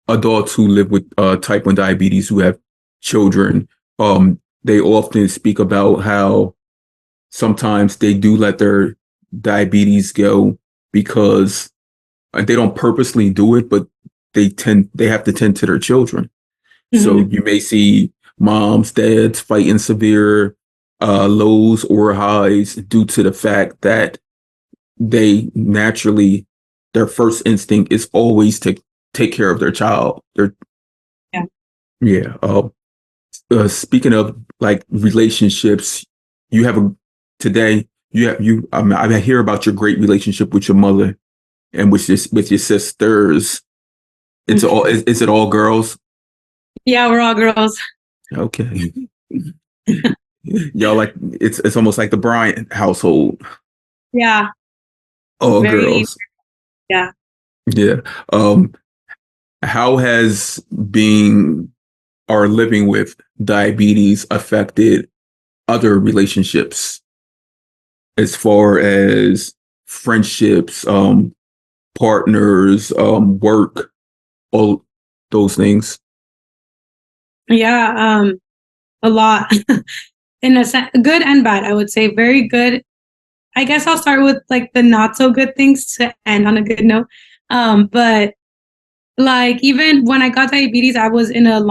adults who live with type 1 diabetes who have children. They often speak about how sometimes they do let their diabetes go because they don't purposely do it, but they have to tend to their children. Mm-hmm. So you may see moms, dads fighting severe lows or highs due to the fact that they naturally, their first instinct is always to take care of their child. Speaking of like relationships, I hear about your great relationship with your mother and with your sisters. It's all, is it all girls? Yeah, we're all girls. Okay. Y'all, like, it's almost like the Bryant household. Yeah. All girls. Yeah. Yeah. How has being or living with diabetes affected other relationships as far as friendships, partners, work, all those things? Yeah, a lot. In a sense, good and bad, I would say. Very good. I guess I'll start with like the not so good things to end on a good note. But like, even when I got diabetes, I was in a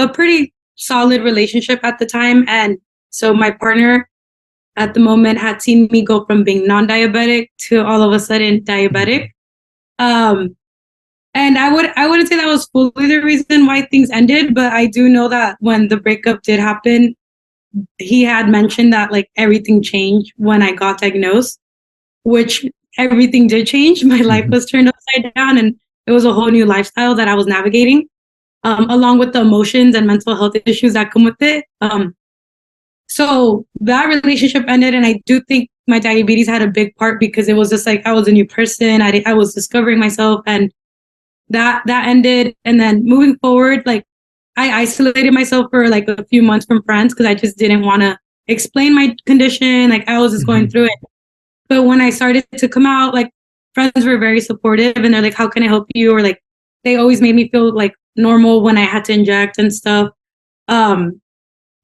pretty solid relationship at the time. And so my partner at the moment had seen me go from being non-diabetic to all of a sudden diabetic. And I wouldn't say that was fully the reason why things ended, but I do know that when the breakup did happen, he had mentioned that like everything changed when I got diagnosed, which everything did change. My life was turned upside down, and it was a whole new lifestyle that I was navigating, along with the emotions and mental health issues that come with it. So that relationship ended, and I do think my diabetes had a big part because it was just like I was a new person. I was discovering myself, and that ended. And then moving forward, like I isolated myself for like a few months from friends because I just didn't want to explain my condition. Like I was just going through it. But when I started to come out, like friends were very supportive, and they're like, "How can I help you?" Or like they always made me feel like normal when I had to inject and stuff. Um,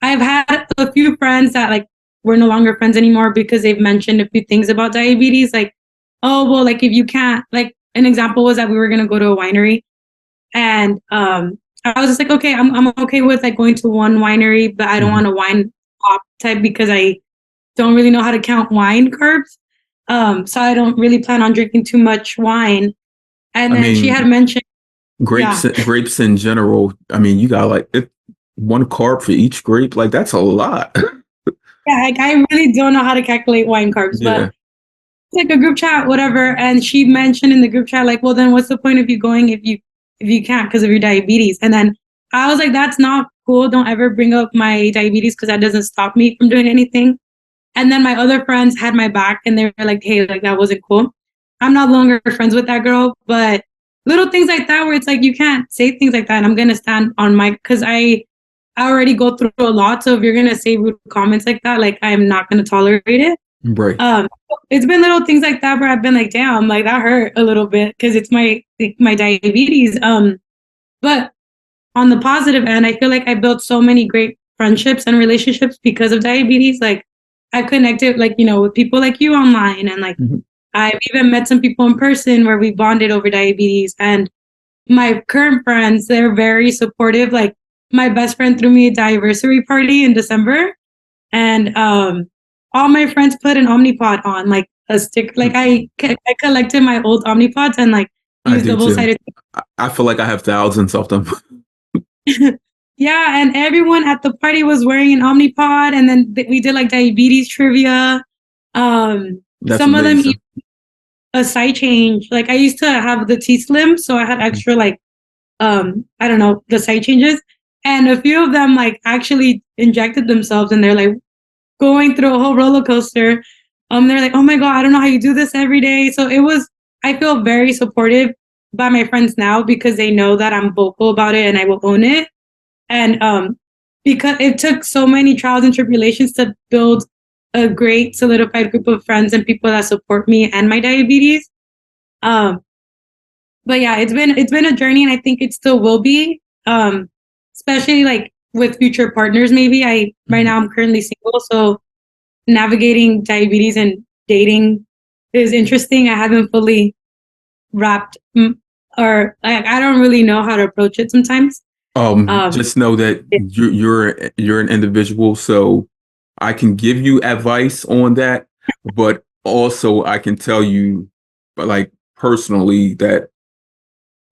I've had a few friends that like we're no longer friends anymore because they've mentioned a few things about diabetes, like, oh well, like if you can't, like an example was that we were gonna go to a winery, and I was just like, okay, I'm okay with like going to one winery, but I don't want a wine pop type because I don't really know how to count wine carbs. So I don't really plan on drinking too much wine. And I then she had mean, mentioned, yeah, grapes in general. I mean, you got like one carb for each grape. Like that's a lot. yeah, like I really don't know how to calculate wine carbs, but Yeah. it's like a group chat, whatever. And she mentioned in the group chat, like, well, then what's the point of you going if you can't because of your diabetes? And then I was like, that's not cool. Don't ever bring up my diabetes because that doesn't stop me from doing anything. And then my other friends had my back and they were like, hey, like that wasn't cool. I'm no longer friends with that girl, but little things like that where it's like you can't say things like that. And I'm gonna stand on my because I already go through a lot. So if you're gonna say rude comments like that, like I'm not gonna tolerate it. Right. Um, it's been little things like that where I've been like, damn, like that hurt a little bit because it's my diabetes. But on the positive end, I feel like I built so many great friendships and relationships because of diabetes. Like I've connected like, with people like you online, and like I've even met some people in person where we bonded over diabetes. And my current friends, they're very supportive. Like my best friend threw me a diversity party in December, and all my friends put an Omnipod on, like a stick. Like I collected my old Omnipods and like I used do double too. sided. I feel like I have thousands of them. Yeah, and everyone at the party was wearing an Omnipod, and then we did like diabetes trivia. That's Some of them amazing. a side change. Like I used to have the T Slim, so I had extra like I don't know, the side changes. And a few of them like actually injected themselves, and they're like going through a whole roller coaster. They're like, oh my God, I don't know how you do this every day. So it was, I feel very supported by my friends now because they know that I'm vocal about it and I will own it. And because it took so many trials and tribulations to build a great solidified group of friends and people that support me and my diabetes. Um, but yeah, it's been a journey, and I think it still will be. Especially like with future partners. Maybe I right now I'm currently single, so navigating diabetes and dating is interesting. I haven't fully wrapped, or I don't really know how to approach it sometimes. Just know that you're an individual, so I can give you advice on that, but also I can tell you, but like personally, that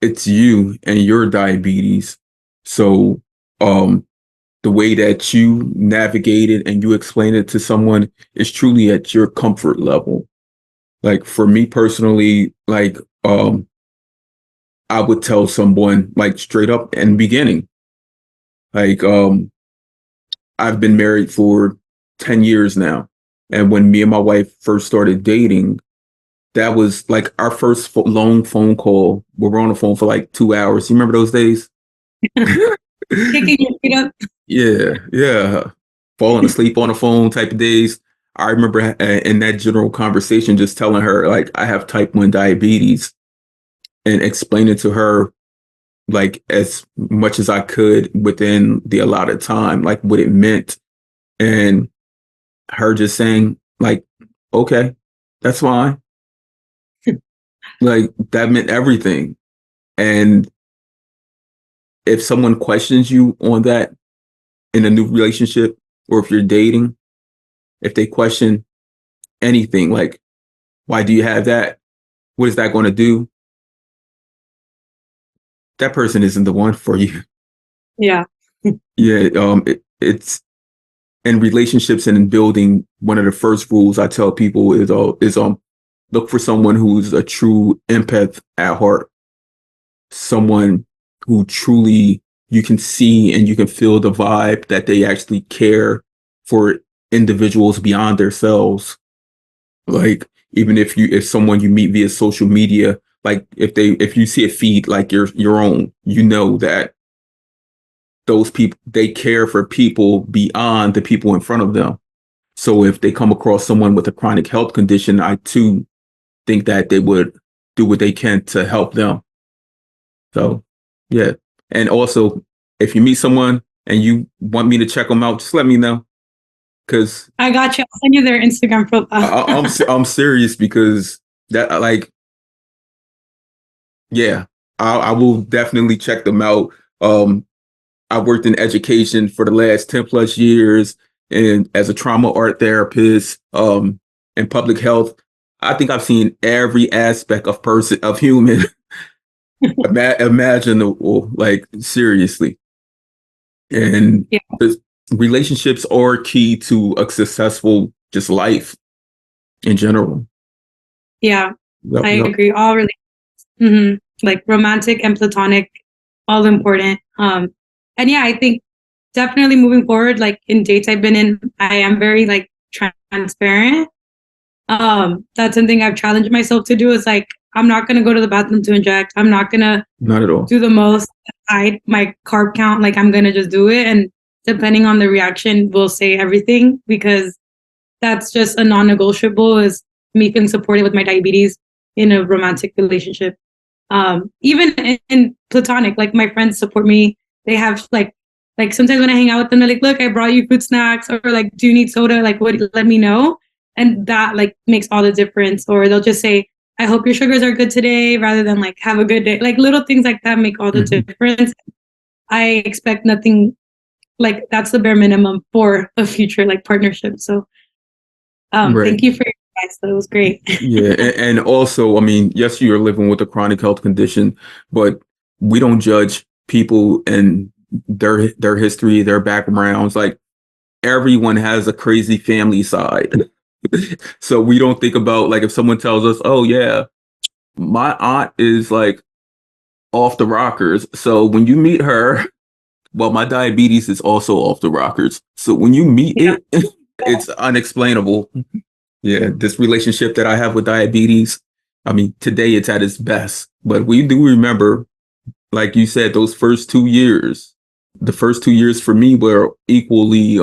it's you and your diabetes. So, the way that you navigate it and you explain it to someone is truly at your comfort level. Like for me personally, like I would tell someone like straight up in the beginning, like I've been married for 10 years now. And when me and my wife first started dating, that was like our first long phone call. We were on the phone for like 2 hours. You remember those days? Kicking your feet up. Yeah, yeah. Falling asleep on the phone type of days. I remember in that general conversation just telling her, like, I have type 1 diabetes and explaining to her, like, as much as I could within the allotted time, like, what it meant. And her just saying, like, okay, that's fine. Like, that meant everything. And if someone questions you on that in a new relationship, or if you're dating, if they question anything, like, why do you have that? What is that going to do? That person isn't the one for you. Yeah. Yeah. It's in relationships and in building. One of the first rules I tell people is look for someone who's a true empath at heart. someone who truly you can see and you can feel the vibe that they actually care for individuals beyond themselves. Like even if someone you meet via social media, like if you see a feed like your own, you know that those people, they care for people beyond the people in front of them. So if they come across someone with a chronic health condition, I too think that they would do what they can to help them. So yeah. And also, if you meet someone and you want me to check them out, just let me know. Cause I got you. I'll send you their Instagram profile. I'm serious, because that, like, yeah, I will definitely check them out. I worked in education for the last 10 plus years, and as a trauma art therapist, in public health. I think I've seen every aspect of human imaginable, like seriously. And Yeah. the relationships are key to a successful just life in general. Yeah, Yep, I yep. agree. All really, like romantic and platonic, all important. And yeah, I think definitely moving forward, like in dates I've been in, I am very like transparent. That's something I've challenged myself to do, is like, I'm not going to go to the bathroom to inject. I'm not going to Not at all. do the most, hide my carb count. Like, I'm going to just do it. And depending on the reaction, we'll say everything, because that's just a non-negotiable, is me feeling supported with my diabetes in a romantic relationship. Even in platonic, like my friends support me. They have like sometimes when I hang out with them, they're like, look, I brought you food snacks, or like, do you need soda? Like, what, let me know. And that like makes all the difference. Or they'll just say, I hope your sugars are good today, rather than like, have a good day. Like little things like that make all the difference. I expect nothing, like that's the bare minimum for a future like partnership. So Right. thank you for your advice. That was great. Yeah, and also, I mean, yes, you're living with a chronic health condition, but we don't judge people and their history, their backgrounds. Like everyone has a crazy family side. So we don't think about, like, if someone tells us, "Oh yeah, my aunt is like off the rockers." So when you meet her, well, my diabetes is also off the rockers. So when you meet Yeah. it, it's unexplainable. Yeah, this relationship that I have with diabetes, I mean, today it's at its best. But we do remember, like you said, those first 2 years. The first 2 years for me were equally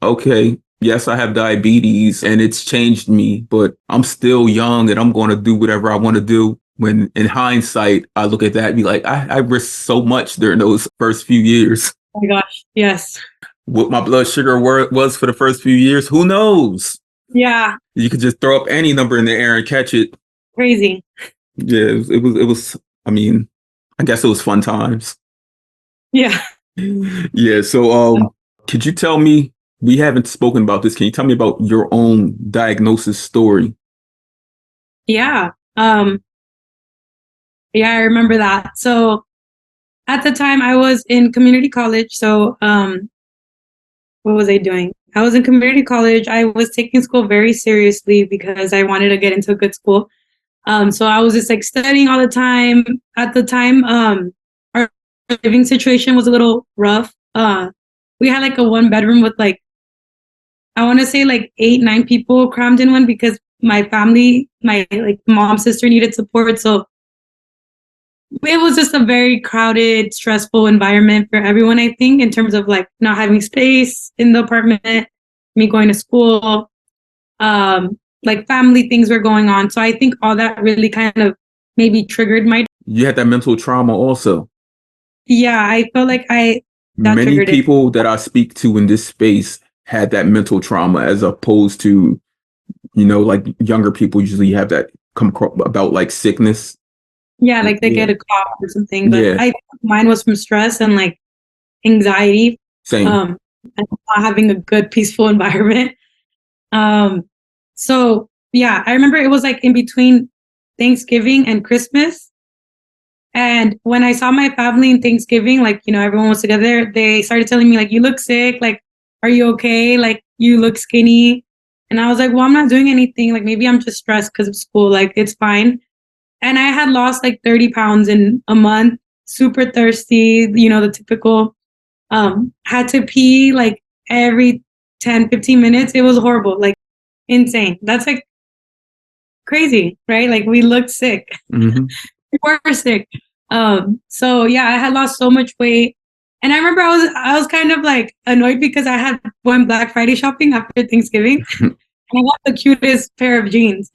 okay. Yes, I have diabetes and it's changed me, but I'm still young and I'm going to do whatever I want to do. When in hindsight, I look at that and be like, I risked so much during those first few years. Oh my gosh. Yes. What my blood sugar was for the first few years, who knows? Yeah. You could just throw up any number in the air and catch it. Crazy. Yeah, it was, I mean, I guess it was fun times. Yeah. Yeah, so could you tell me, we haven't spoken about this. Can you tell me about your own diagnosis story? Yeah. Yeah, I remember that. So at the time I was in community college. So what was I doing? I was in community college. I was taking school very seriously because I wanted to get into a good school. So I was just like studying all the time. At the time, our living situation was a little rough. We had like a one bedroom with like, I want to say like 8, 9 people crammed in one, because my family, my like mom, sister needed support. So it was just a very crowded, stressful environment for everyone, I think, in terms of like not having space in the apartment, me going to school, like family things were going on. So I think all that really kind of maybe triggered my. You had that mental trauma also. Yeah, I felt like that Many triggered it. people that I speak to in this space had that mental trauma, as opposed to, like younger people usually have that come about like sickness. Yeah, like they Yeah. get a cough or something, but Yeah, mine was from stress and like anxiety, same. and not having a good peaceful environment. Um, so yeah, I remember it was like in between Thanksgiving and Christmas. And when I saw my family in Thanksgiving, like, everyone was together, they started telling me like, you look sick. Like, are you okay? Like, you look skinny. And I was like, well, I'm not doing anything. Like, maybe I'm just stressed because of school. Like, it's fine. And I had lost like 30 pounds in a month. super thirsty, the typical, had to pee like every 10, 15 minutes. It was horrible, like insane. That's like crazy, right? Like we looked sick. Mm-hmm. We were sick. So yeah, I had lost so much weight. And I remember I was kind of like annoyed because I had went Black Friday shopping after Thanksgiving and I got the cutest pair of jeans.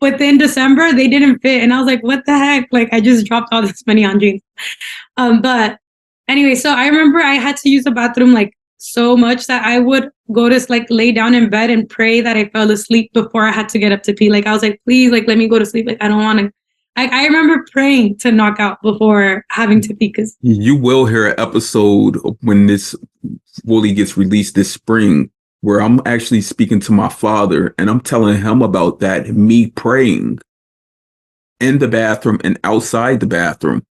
Within December, they didn't fit. And I was like, what the heck? Like I just dropped all this money on jeans. But anyway, so I remember I had to use the bathroom like so much that I would go to like lay down in bed and pray that I fell asleep before I had to get up to pee. Like I was like, please, like let me go to sleep. Like I don't want to. I remember praying to knock out before having to pee because You will hear an episode when this fully gets released this spring where I'm actually speaking to my father and I'm telling him about that, me praying in the bathroom and outside the bathroom.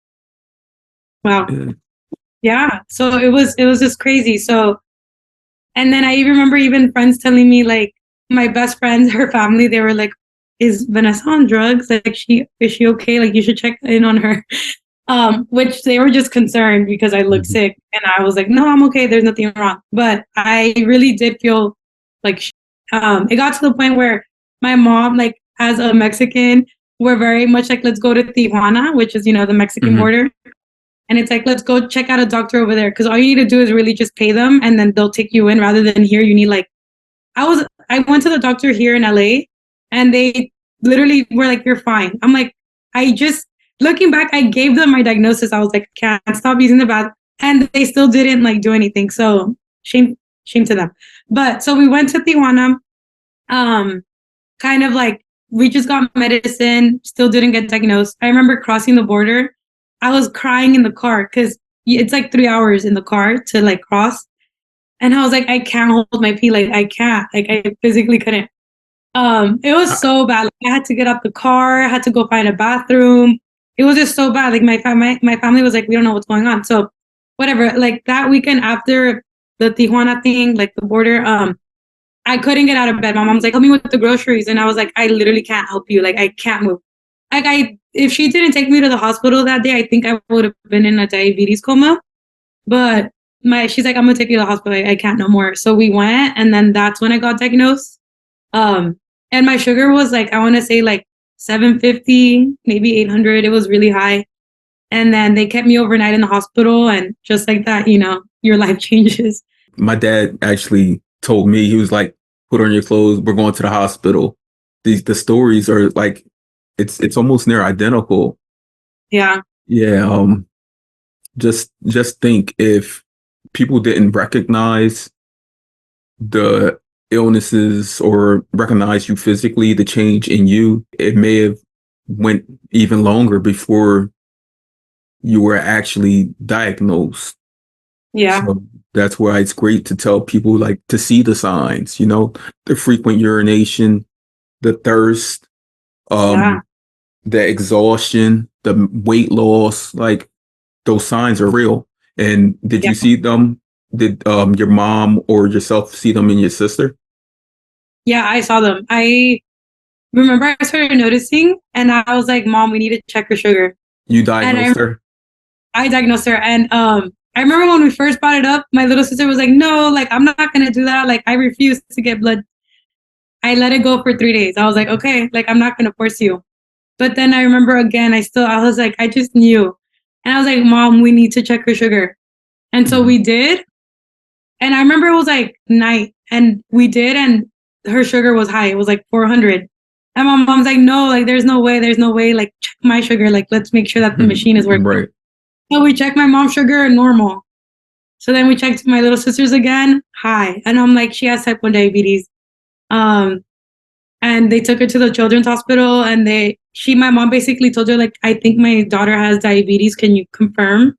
wow, Yeah. yeah. So it was just crazy. So and then I even remember even friends telling me like my best friends, her family, they were like, "Is Vanessa on drugs? Like is she okay? Like you should check in on her." Which they were just concerned because I looked Mhm. sick, and I was like, "No, I'm okay. There's nothing wrong." But I really did feel like it got to the point where my mom, like as a Mexican, we're very much like, "Let's go to Tijuana," which is the Mexican Mhm. border. And it's like, let's go check out a doctor over there because all you need to do is really just pay them and then they'll take you in rather than here. You need like, I went to the doctor here in LA and they literally were like, you're fine. I'm like, looking back, I gave them my diagnosis. I was like, can't stop using the bath. And they still didn't like do anything. So shame to them. But so we went to Tijuana, um, kind of like, we just got medicine, still didn't get diagnosed. I remember crossing the border. I was crying in the car because it's like 3 hours in the car to like cross. And I was like, I can't hold my pee. Like I can't. Like I physically couldn't. It was so bad. Like, I had to get out the car, I had to go find a bathroom. It was just so bad. Like my family was like, we don't know what's going on. So whatever. Like that weekend after the Tijuana thing, like the border, I couldn't get out of bed. My mom's like, help me with the groceries. And I was like, I literally can't help you. Like, I can't move. Like, if she didn't take me to the hospital that day, I think I would have been in a diabetes coma. But she's like, I'm gonna take you to the hospital. I can't no more. So we went, and then that's when I got diagnosed. Um, and my sugar was like, I want to say like 750, maybe 800. It was really high. And then they kept me overnight in the hospital, and just like that, your life changes. My dad actually told me, he was like, put on your clothes, we're going to the hospital. The stories are like, it's almost near identical. Yeah. Yeah. Just think if people didn't recognize the illnesses or recognize you physically, the change in you, it may have went even longer before you were actually diagnosed. Yeah. So that's why it's great to tell people like to see the signs, the frequent urination, the thirst, Yeah. um, the exhaustion, the weight loss, like those signs are real. And did Yeah. you see them? Did your mom or yourself see them in your sister? Yeah, I saw them. I remember I started noticing and I was like, Mom, we need to check her sugar. You And diagnosed her? I diagnosed her. And I remember when we first brought it up, my little sister was like, no, like, I'm not going to do that. Like, I refuse to get blood. I let it go for 3 days. I was like, okay, like, I'm not going to force you. But then I remember again, I was like, I just knew. And I was like, Mom, we need to check her sugar. And so we did. And I remember it was like night and we did. And her sugar was high. It was like 400. And my mom's like, no, like, there's no way. Like, check my sugar. Like, let's make sure that the machine is working. Right. So we checked my mom's sugar, normal. So then we checked my little sister's again, high. And I'm like, she has type 1 diabetes. Um, and they took her to the children's hospital and my mom basically told her, like, I think my daughter has diabetes. Can you confirm?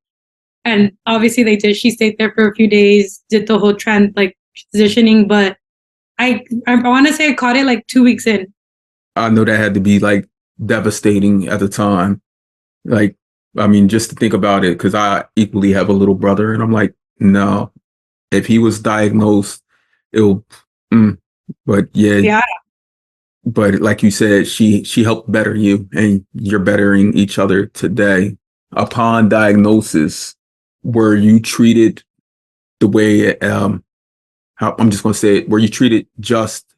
And obviously they did. She stayed there for a few days, did the whole trend, like transitioning. But I want to say I caught it like 2 weeks in. I know that had to be like devastating at the time. Like, I mean, just to think about it, because I equally have a little brother, and I'm like, no, if he was diagnosed, it'll, but yeah, Yeah. but like you said, she helped better you, and you're bettering each other today. upon diagnosis, were you treated the way, I'm just going to say it, were you treated just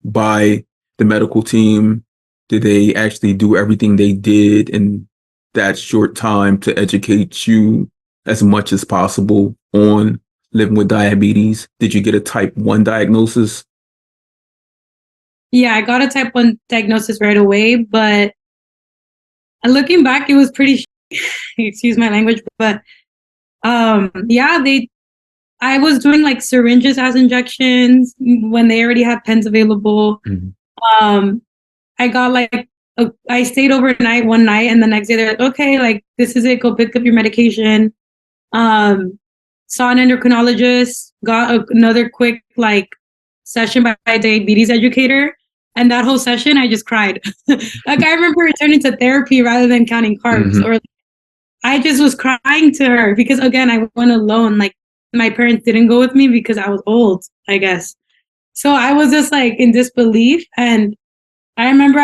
by the medical team? Did they actually do everything they did in that short time to educate you as much as possible on living with diabetes? Did you get a type 1 diagnosis? Yeah, I got a type 1 diagnosis right away, but looking back, it was pretty, excuse my language, but yeah, I was doing like syringes as injections when they already had pens available. Um, I got like, I stayed overnight one night, and the next day they're like, okay, like this is it, go pick up your medication. Saw an endocrinologist, got another quick like session by a diabetes educator. And that whole session, I just cried. Like I remember returning to therapy rather than counting carbs, or I just was crying to her because again, I went alone. Like my parents didn't go with me because I was old, I guess. So I was just like in disbelief. And I remember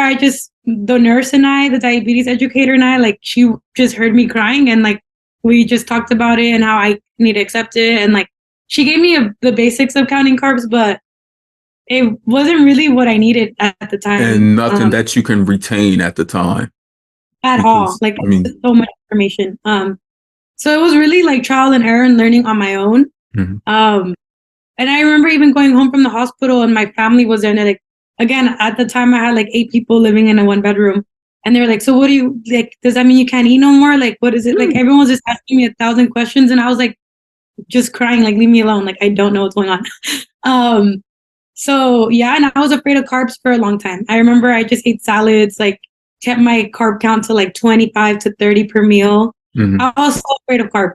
the nurse and I, the diabetes educator and I, like she just heard me crying, and like we just talked about it and how I need to accept it. And like she gave me the basics of counting carbs, but it wasn't really what I needed at the time. And nothing that you can retain at the time. At all. Like I mean, so much information. So it was really like trial and error and learning on my own. And I remember even going home from the hospital and my family was there, and they're like, again, at the time I had like 8 people living in a 1-bedroom. And they were like, so what do you like? Does that mean you can't eat no more? Like, what is it? Like everyone was just asking me 1,000 questions, and I was like, just crying, like, leave me alone. Like, I don't know what's going on. So yeah, and I was afraid of carbs for a long time. I remember I just ate salads, like kept my carb count to like 25 to 30 per meal. I was so afraid of carbs.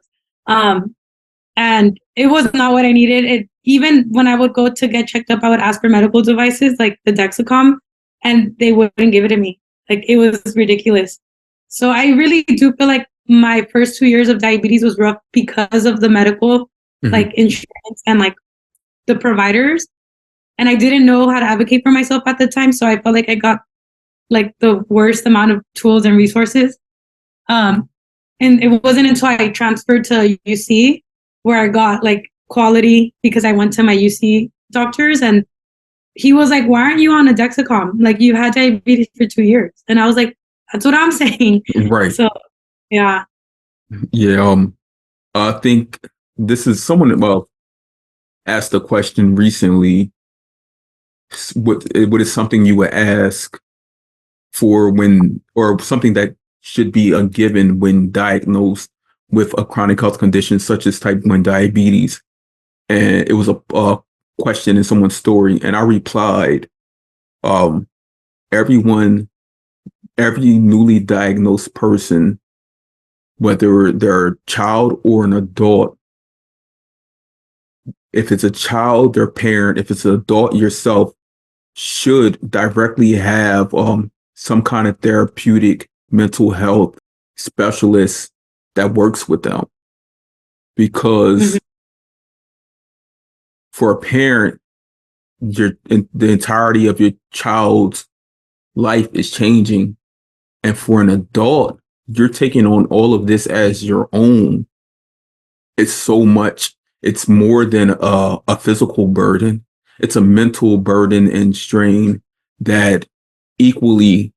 And it was not what I needed. Even when I would go to get checked up, I would ask for medical devices like the Dexcom, and they wouldn't give it to me. Like it was ridiculous. So I really do feel like my first 2 years of diabetes was rough because of the medical, like insurance and like the providers. And I didn't know how to advocate for myself at the time. So I felt like I got like the worst amount of tools and resources. And it wasn't until I transferred to UC where I got like quality, because I went to my UC doctors and he was like, why aren't you on a Dexcom? Like you had diabetes for 2 years. And I was like, that's what I'm saying. Right. So, yeah. Yeah. I think this is someone asked a question recently. What is something you would ask for when, or something that should be a given when diagnosed with a chronic health condition such as type 1 diabetes? And it was a question in someone's story, and I replied, every newly diagnosed person, whether they're a child or an adult, if it's a child, their parent, if it's an adult, yourself, should directly have some kind of therapeutic mental health specialist that works with them. Because for a parent, the entirety of your child's life is changing. And for an adult, you're taking on all of this as your own. It's so much. It's more than a physical burden. It's a mental burden and strain that equally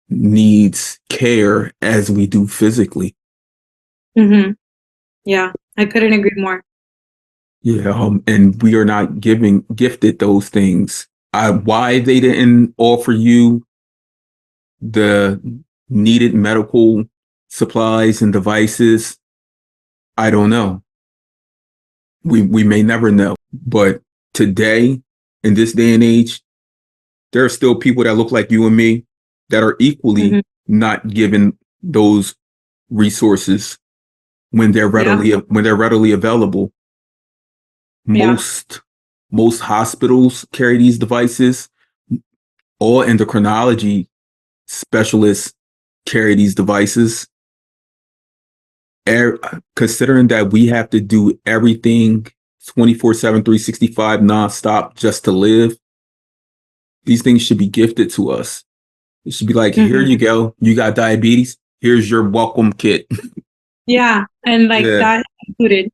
needs care as we do physically. Yeah, I couldn't agree more. Yeah, and we are not gifted those things. Why they didn't offer you the needed medical supplies and devices, I don't know. We may never know. But today, in this day and age, there are still people that look like you and me that are equally not given those resources when they're readily available. Most hospitals carry these devices. All endocrinology specialists carry these devices. Considering that we have to do everything 24/7, 365 nonstop just to live, these things should be gifted to us. It should be like, here you go. You got diabetes. here's your welcome kit. Yeah, and like Yeah. that included.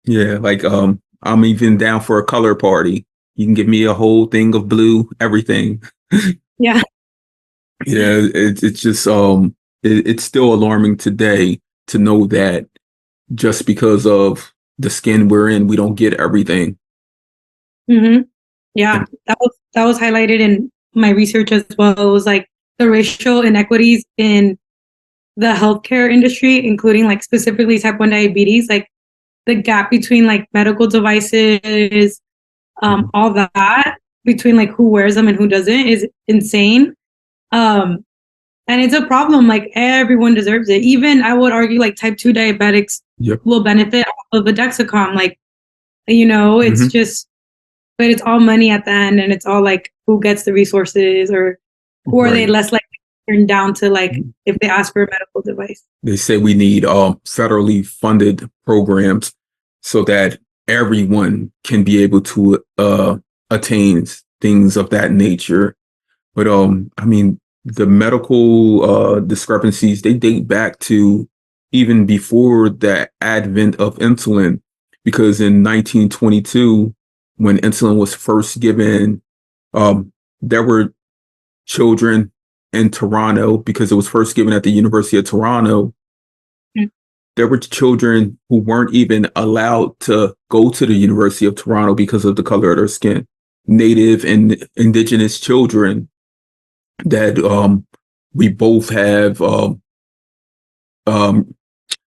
Yeah, like I'm even down for a color party. You can give me a whole thing of blue, everything. Yeah. Yeah, it's just it's still alarming today to know that just because of the skin we're in, we don't get everything. Hmm. Yeah, And that was highlighted in my research as well. It was like the racial inequities in the healthcare industry, including like specifically type 1 diabetes, like the gap between like medical devices, all that between like who wears them and who doesn't is insane. Um, and it's a problem. Like everyone deserves it. Even I would argue like type 2 diabetics yep. will benefit off of the Dexcom. Like, it's Hmm. just, but it's all money at the end, and it's all like who gets the resources or who are they Right. less likely to turn down to like if they ask for a medical device. They say we need federally funded programs so that everyone can be able to attain things of that nature. But I mean, the medical discrepancies, they date back to even before the advent of insulin, because in 1922, when insulin was first given, there were children in Toronto, because it was first given at the University of Toronto. Mm. There were children who weren't even allowed to go to the University of Toronto because of the color of their skin. Native and indigenous children that we both have um,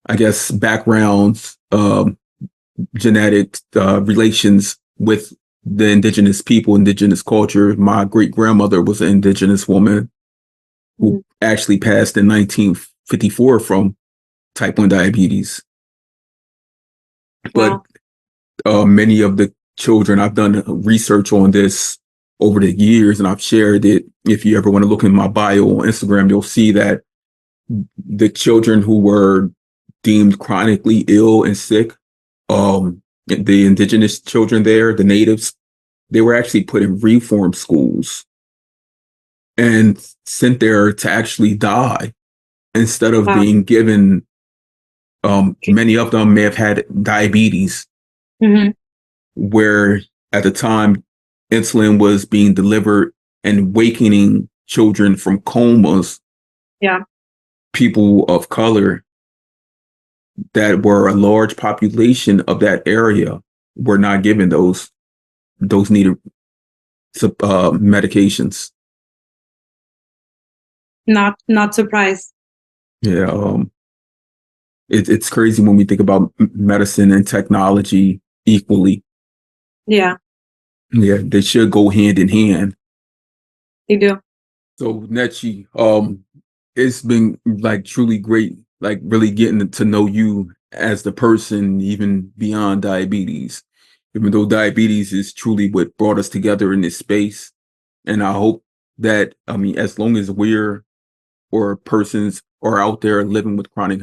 I guess backgrounds, genetic relations with the indigenous people, indigenous culture. My great grandmother was an indigenous woman who Mm. actually passed in 1954 from type 1 diabetes. But Wow. many of the children, I've done research on this over the years and I've shared it. If you ever want to look in my bio on Instagram, you'll see that the children who were deemed chronically ill and sick, the indigenous children there, the natives, they were actually put in reform schools and sent there to actually die instead of Wow. being given. Many of them may have had diabetes, Hmm. where at the time insulin was being delivered and wakening children from comas. Yeah. People of color that were a large population of that area were not given those needed medications. Not surprised. Yeah, it's crazy when we think about medicine and technology equally. Yeah, Yeah, they should go hand in hand. they do. So Nechi, it's been like truly great, like really getting to know you as the person, even beyond diabetes. Even though diabetes is truly what brought us together in this space, and I hope that, I mean, as long as we're, or persons are out there living with chronic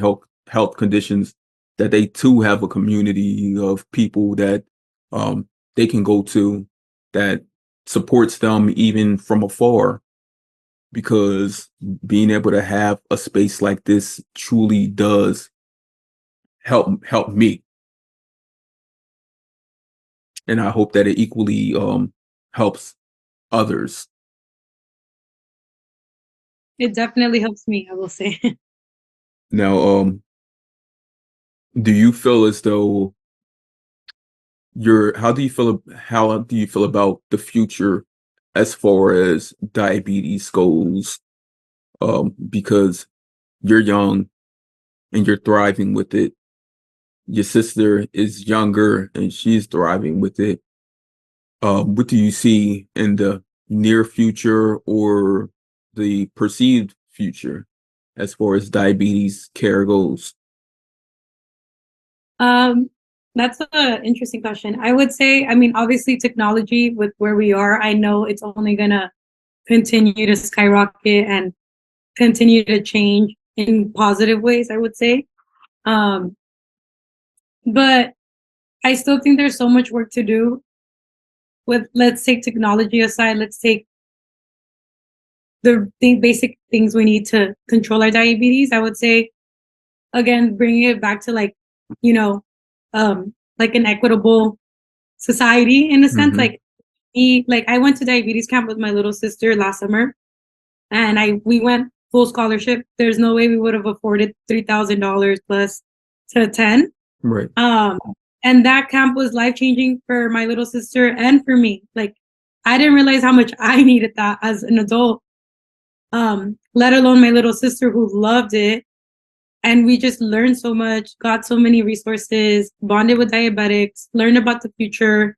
health conditions, that they too have a community of people that they can go to that supports them even from afar, because being able to have a space like this truly does help me, and I hope that it equally helps others. It definitely helps me, I will say. Now, do you feel as though how do you feel about the future as far as diabetes goes? Because you're young and you're thriving with it. Your sister is younger and she's thriving with it. What do you see in the near future or the perceived future as far as diabetes care goes? Um, that's an interesting question. I would say, I mean, obviously technology with where we are, I know it's only gonna continue to skyrocket and continue to change in positive ways, I would say. Um, but I still think there's so much work to do with, let's take technology aside, let's take basic things we need to control our diabetes. I would say, again, bringing it back to like, you know, like an equitable society in a sense. Mm-hmm. Like I went to diabetes camp with my little sister last summer, and we went full scholarship. There's no way we would have afforded $3,000 plus to attend. Right. Um, and that camp was life changing for my little sister and for me. Like I didn't realize how much I needed that as an adult. Let alone my little sister who loved it. And we just learned so much, got so many resources, bonded with diabetics, learned about the future,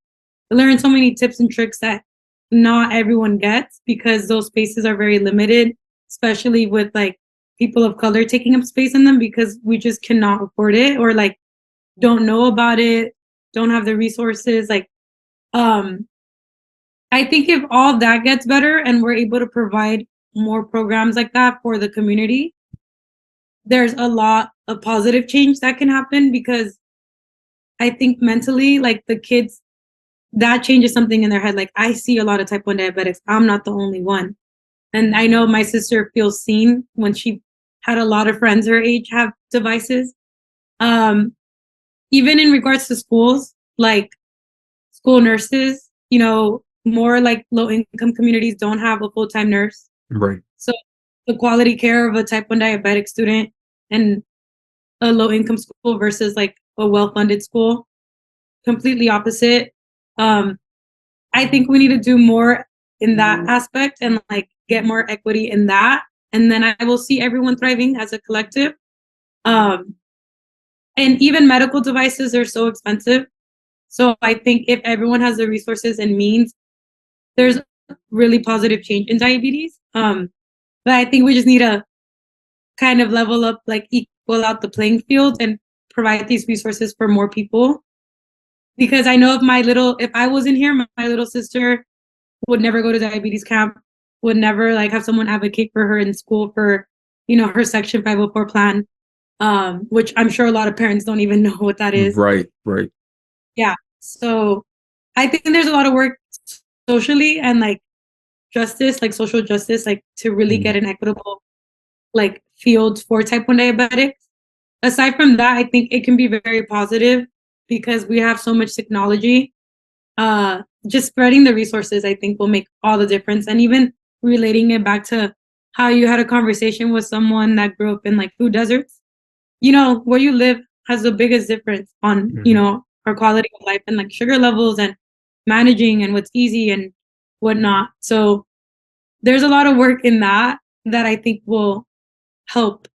learned so many tips and tricks that not everyone gets because those spaces are very limited, especially with like people of color taking up space in them because we just cannot afford it or like don't know about it, don't have the resources. Like, I think if all that gets better and we're able to provide more programs like that for the community, there's a lot of positive change that can happen because I think mentally, like the kids, that changes something in their head. Like I see a lot of type 1 diabetics. I'm not the only one. And I know my sister feels seen when she had a lot of friends her age have devices. Um, Even in regards to schools, like school nurses, more like low income communities don't have a full-time nurse. Right. So the quality care of a type 1 diabetic student and a low income school versus like a well-funded school, completely opposite. Um, I think we need to do more in that aspect and like get more equity in that. And then I will see everyone thriving as a collective. Um, and even medical devices are so expensive. So I think if everyone has the resources and means, there's really positive change in diabetes. But I think we just need to kind of level up, like equal out the playing field and provide these resources for more people. Because I know if I wasn't here, my little sister would never go to diabetes camp, would never like have someone advocate for her in school for, her Section 504 plan, which I'm sure a lot of parents don't even know what that is. Right. Right. Yeah. So I think there's a lot of work socially and like justice, like social justice, like to really get an equitable like field for type 1 diabetics. Aside from that, I think it can be very positive because we have so much technology. Just spreading the resources, I think, will make all the difference. And even relating it back to how you had a conversation with someone that grew up in like food deserts, where you live has the biggest difference on, our quality of life and like sugar levels and managing and what's easy and whatnot. So there's a lot of work in that I think will help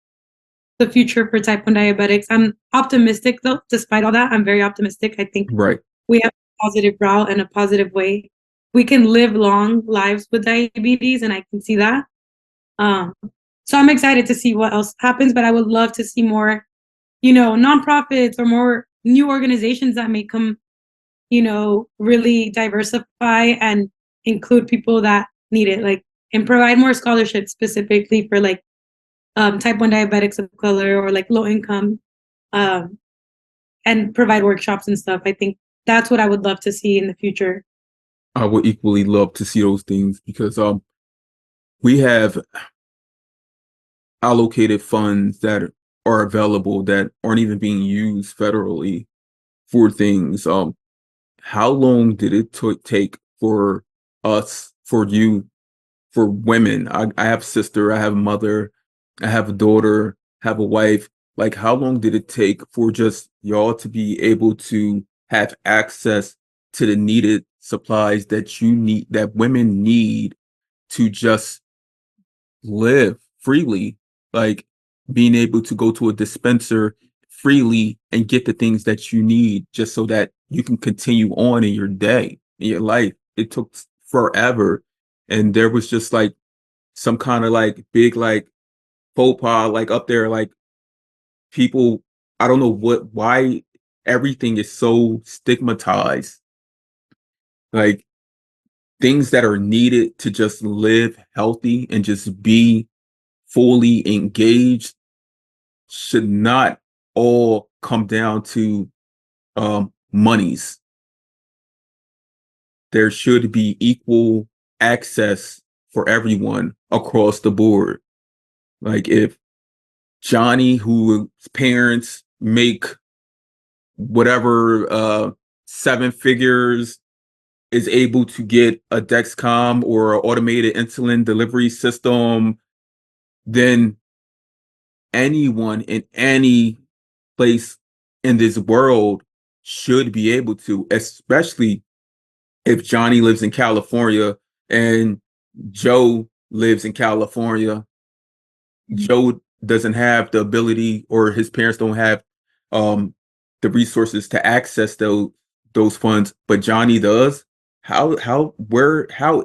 the future for type 1 diabetics. I'm optimistic though, despite all that. I'm very optimistic. I think Right. we have a positive route and a positive way. We can live long lives with diabetes, and I can see that. Um, so I'm excited to see what else happens, but I would love to see more, nonprofits or more new organizations that may come, really diversify and include people that need it, like, and provide more scholarships specifically for like type 1 diabetics of color or like low income, um, and provide workshops and stuff. I think that's what I would love to see in the future. I would equally love to see those things because we have allocated funds that are available that aren't even being used federally for things. How long did it take for us, for you, for women? I have a sister, I have a mother, I have a daughter, have a wife. Like, how long did it take for just y'all to be able to have access to the needed supplies that you need, that women need to just live freely, like being able to go to a dispenser freely and get the things that you need just so that you can continue on in your day, in your life. It took forever. And there was just like some kind of like big like faux pas like up there, like people, I don't know why everything is so stigmatized. Like things that are needed to just live healthy and just be fully engaged should not all come down to monies. There should be equal access for everyone across the board. Like if Johnny, whose parents make whatever 7 figures, is able to get a Dexcom or an automated insulin delivery system, then anyone in any place in this world should be able to, especially if Johnny lives in California and Joe lives in California. Joe doesn't have the ability, or his parents don't have um, the resources to access those funds, but Johnny does. How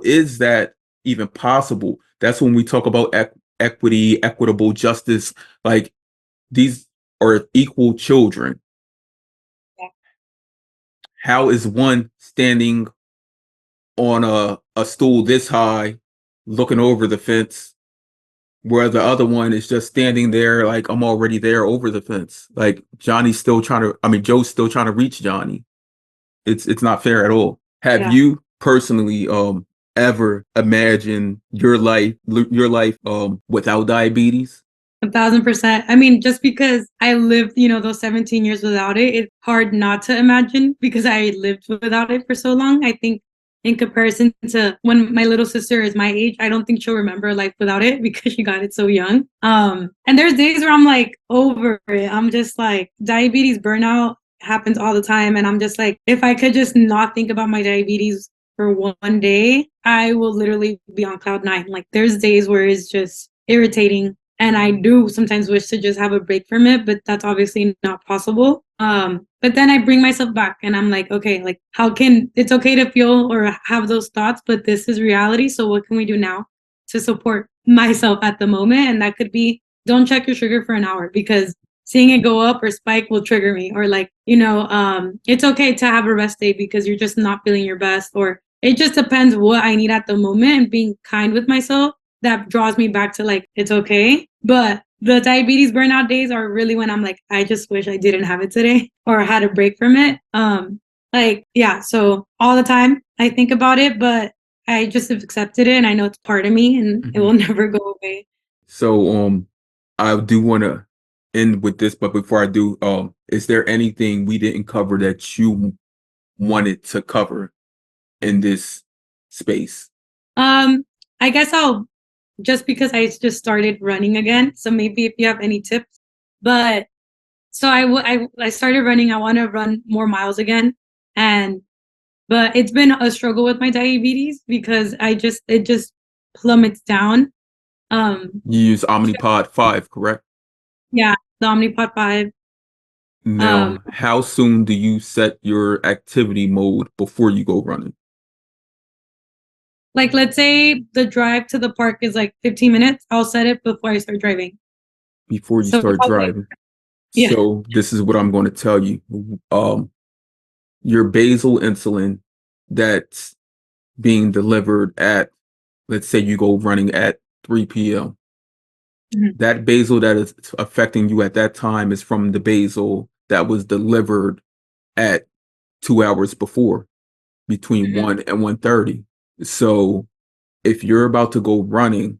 is that even possible? That's when we talk about equity, equitable justice. Like these are equal children. How is one standing on a stool this high, looking over the fence, where the other one is just standing there like I'm already there over the fence? Like Johnny's still trying to, I mean, Joe's still trying to reach Johnny. It's not fair at all. Have Yeah. you personally ever imagined your life without diabetes? 1,000%. I mean, just because I lived, those 17 years without it, it's hard not to imagine because I lived without it for so long. I think in comparison to when my little sister is my age, I don't think she'll remember life without it because she got it so young. And there's days where I'm like over it. I'm just like, diabetes burnout happens all the time. And I'm just like, if I could just not think about my diabetes for one day, I will literally be on cloud nine. Like there's days where it's just irritating, and I do sometimes wish to just have a break from it, but that's obviously not possible. But then I bring myself back and I'm like, okay, like it's okay to feel or have those thoughts, but this is reality. So what can we do now to support myself at the moment? And that could be, don't check your sugar for an hour because seeing it go up or spike will trigger me. Or like, it's okay to have a rest day because you're just not feeling your best. Or it just depends what I need at the moment, and being kind with myself that draws me back to like, it's okay. But the diabetes burnout days are really when I'm like, I just wish I didn't have it today or had a break from it. Yeah, so all the time I think about it, but I just have accepted it and I know it's part of me and it will never go away. So I do want to end with this, but before I do, is there anything we didn't cover that you wanted to cover in this space? I guess I'll just because I just started running again. So maybe if you have any tips, but so I started running. I want to run more miles again, but it's been a struggle with my diabetes because it just plummets down. You use Omnipod 5, correct? Yeah, the Omnipod 5. Now, how soon do you set your activity mode before you go running? Like let's say the drive to the park is like 15 minutes. I'll set it before I start driving. Before you So start driving. yeah. So this is what I'm going to tell you. Your basal insulin that's being delivered at, let's say you go running at 3 p.m. That basal that is affecting you at that time is from the basal that was delivered at 2 hours before, between 1 and 1:30. So if you're about to go running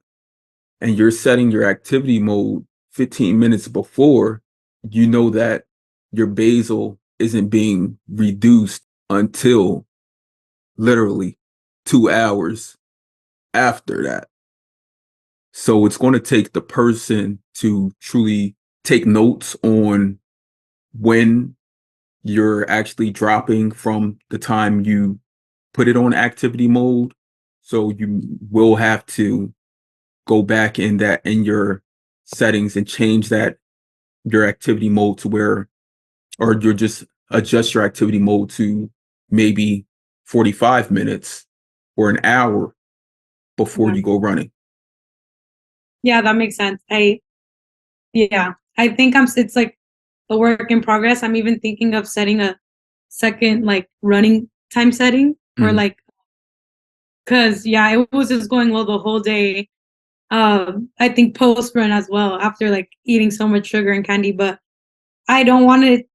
and you're setting your activity mode 15 minutes before, you know that your basal isn't being reduced until literally 2 hours after that. So it's going to take the person to truly take notes on when you're actually dropping from the time you put it on activity mode. So you will have to go back in your settings and change your activity mode to where, or you're just adjust your activity mode to maybe 45 minutes or an hour before you go running. Yeah, that makes sense. I think it's like a work in progress. I'm even thinking of setting a second like running time setting or like, cause it was just going well the whole day. I think post run as well after like eating so much sugar and candy, but I don't want it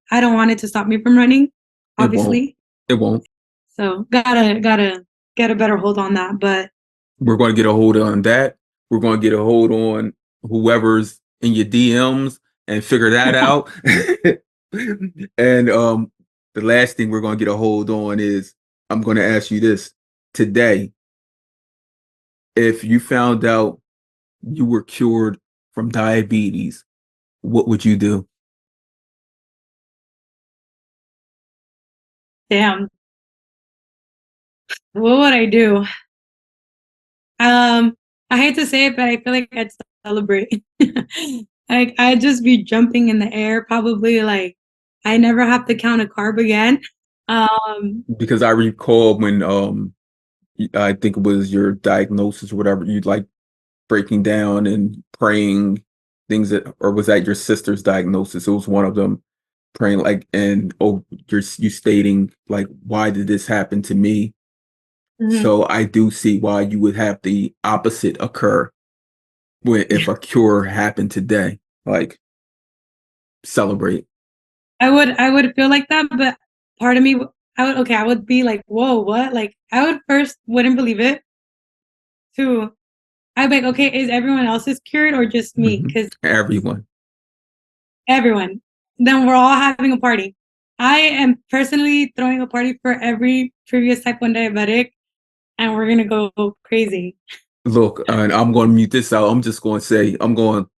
to stop me from running, obviously. It won't. So gotta get a better hold on that. But we're going to get a hold on that. We're going to get a hold on whoever's in your DMs and figure that out. And the last thing we're going to get a hold on is, I'm going to ask you this today. If you found out you were cured from diabetes, what would you do? Damn. What would I do? I hate to say it, but I feel like I'd celebrate. Like I'd just be jumping in the air, probably like I never have to count a carb again. Because I recall when I think it was your diagnosis or whatever, you like breaking down and praying things that, or was that your sister's diagnosis? It was one of them, praying like, and oh, you stating like, why did this happen to me? Mhm. So I do see why you would have the opposite occur when if a cure happened today, like celebrate. I would feel like that, but part of me, I would be like, whoa, what? Like I would first wouldn't believe it. Two, I'd be like, okay, is everyone else's cured or just me? Because Everyone. everyone. Then we're all having a party. I am personally throwing a party for every previous type 1 diabetic, and we're gonna go crazy. Look, and I'm going to mute this out. I'm just going to say, I'm going to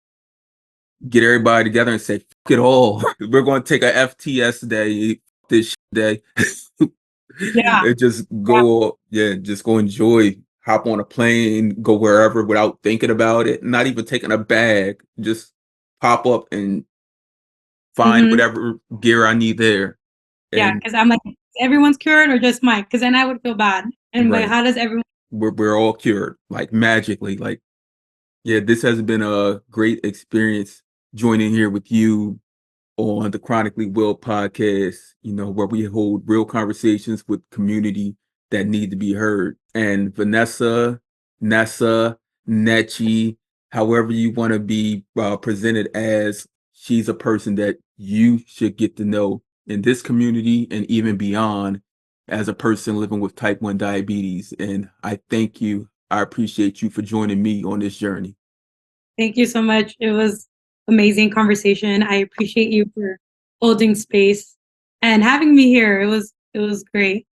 get everybody together and say, fuck it all. We're going to take a FTS day, this day, Yeah. and just go, yeah, just go enjoy, hop on a plane, go wherever without thinking about it, not even taking a bag, just pop up and find Mm-hmm. whatever gear I need there. Yeah, And because I'm like, everyone's cured or just mine? Because then I would feel bad. And like, right, how does everyone? we're all cured, like magically. Like, yeah, this has been a great experience joining here with you on the Chronically Well podcast, where we hold real conversations with community that need to be heard. And Vanessa, Nessa, Nechi, however you want to be presented as, she's a person that you should get to know in this community and even beyond as a person living with type 1 diabetes. And I thank you. I appreciate you for joining me on this journey. Thank you so much. It was amazing conversation. I appreciate you for holding space and having me here. It was great.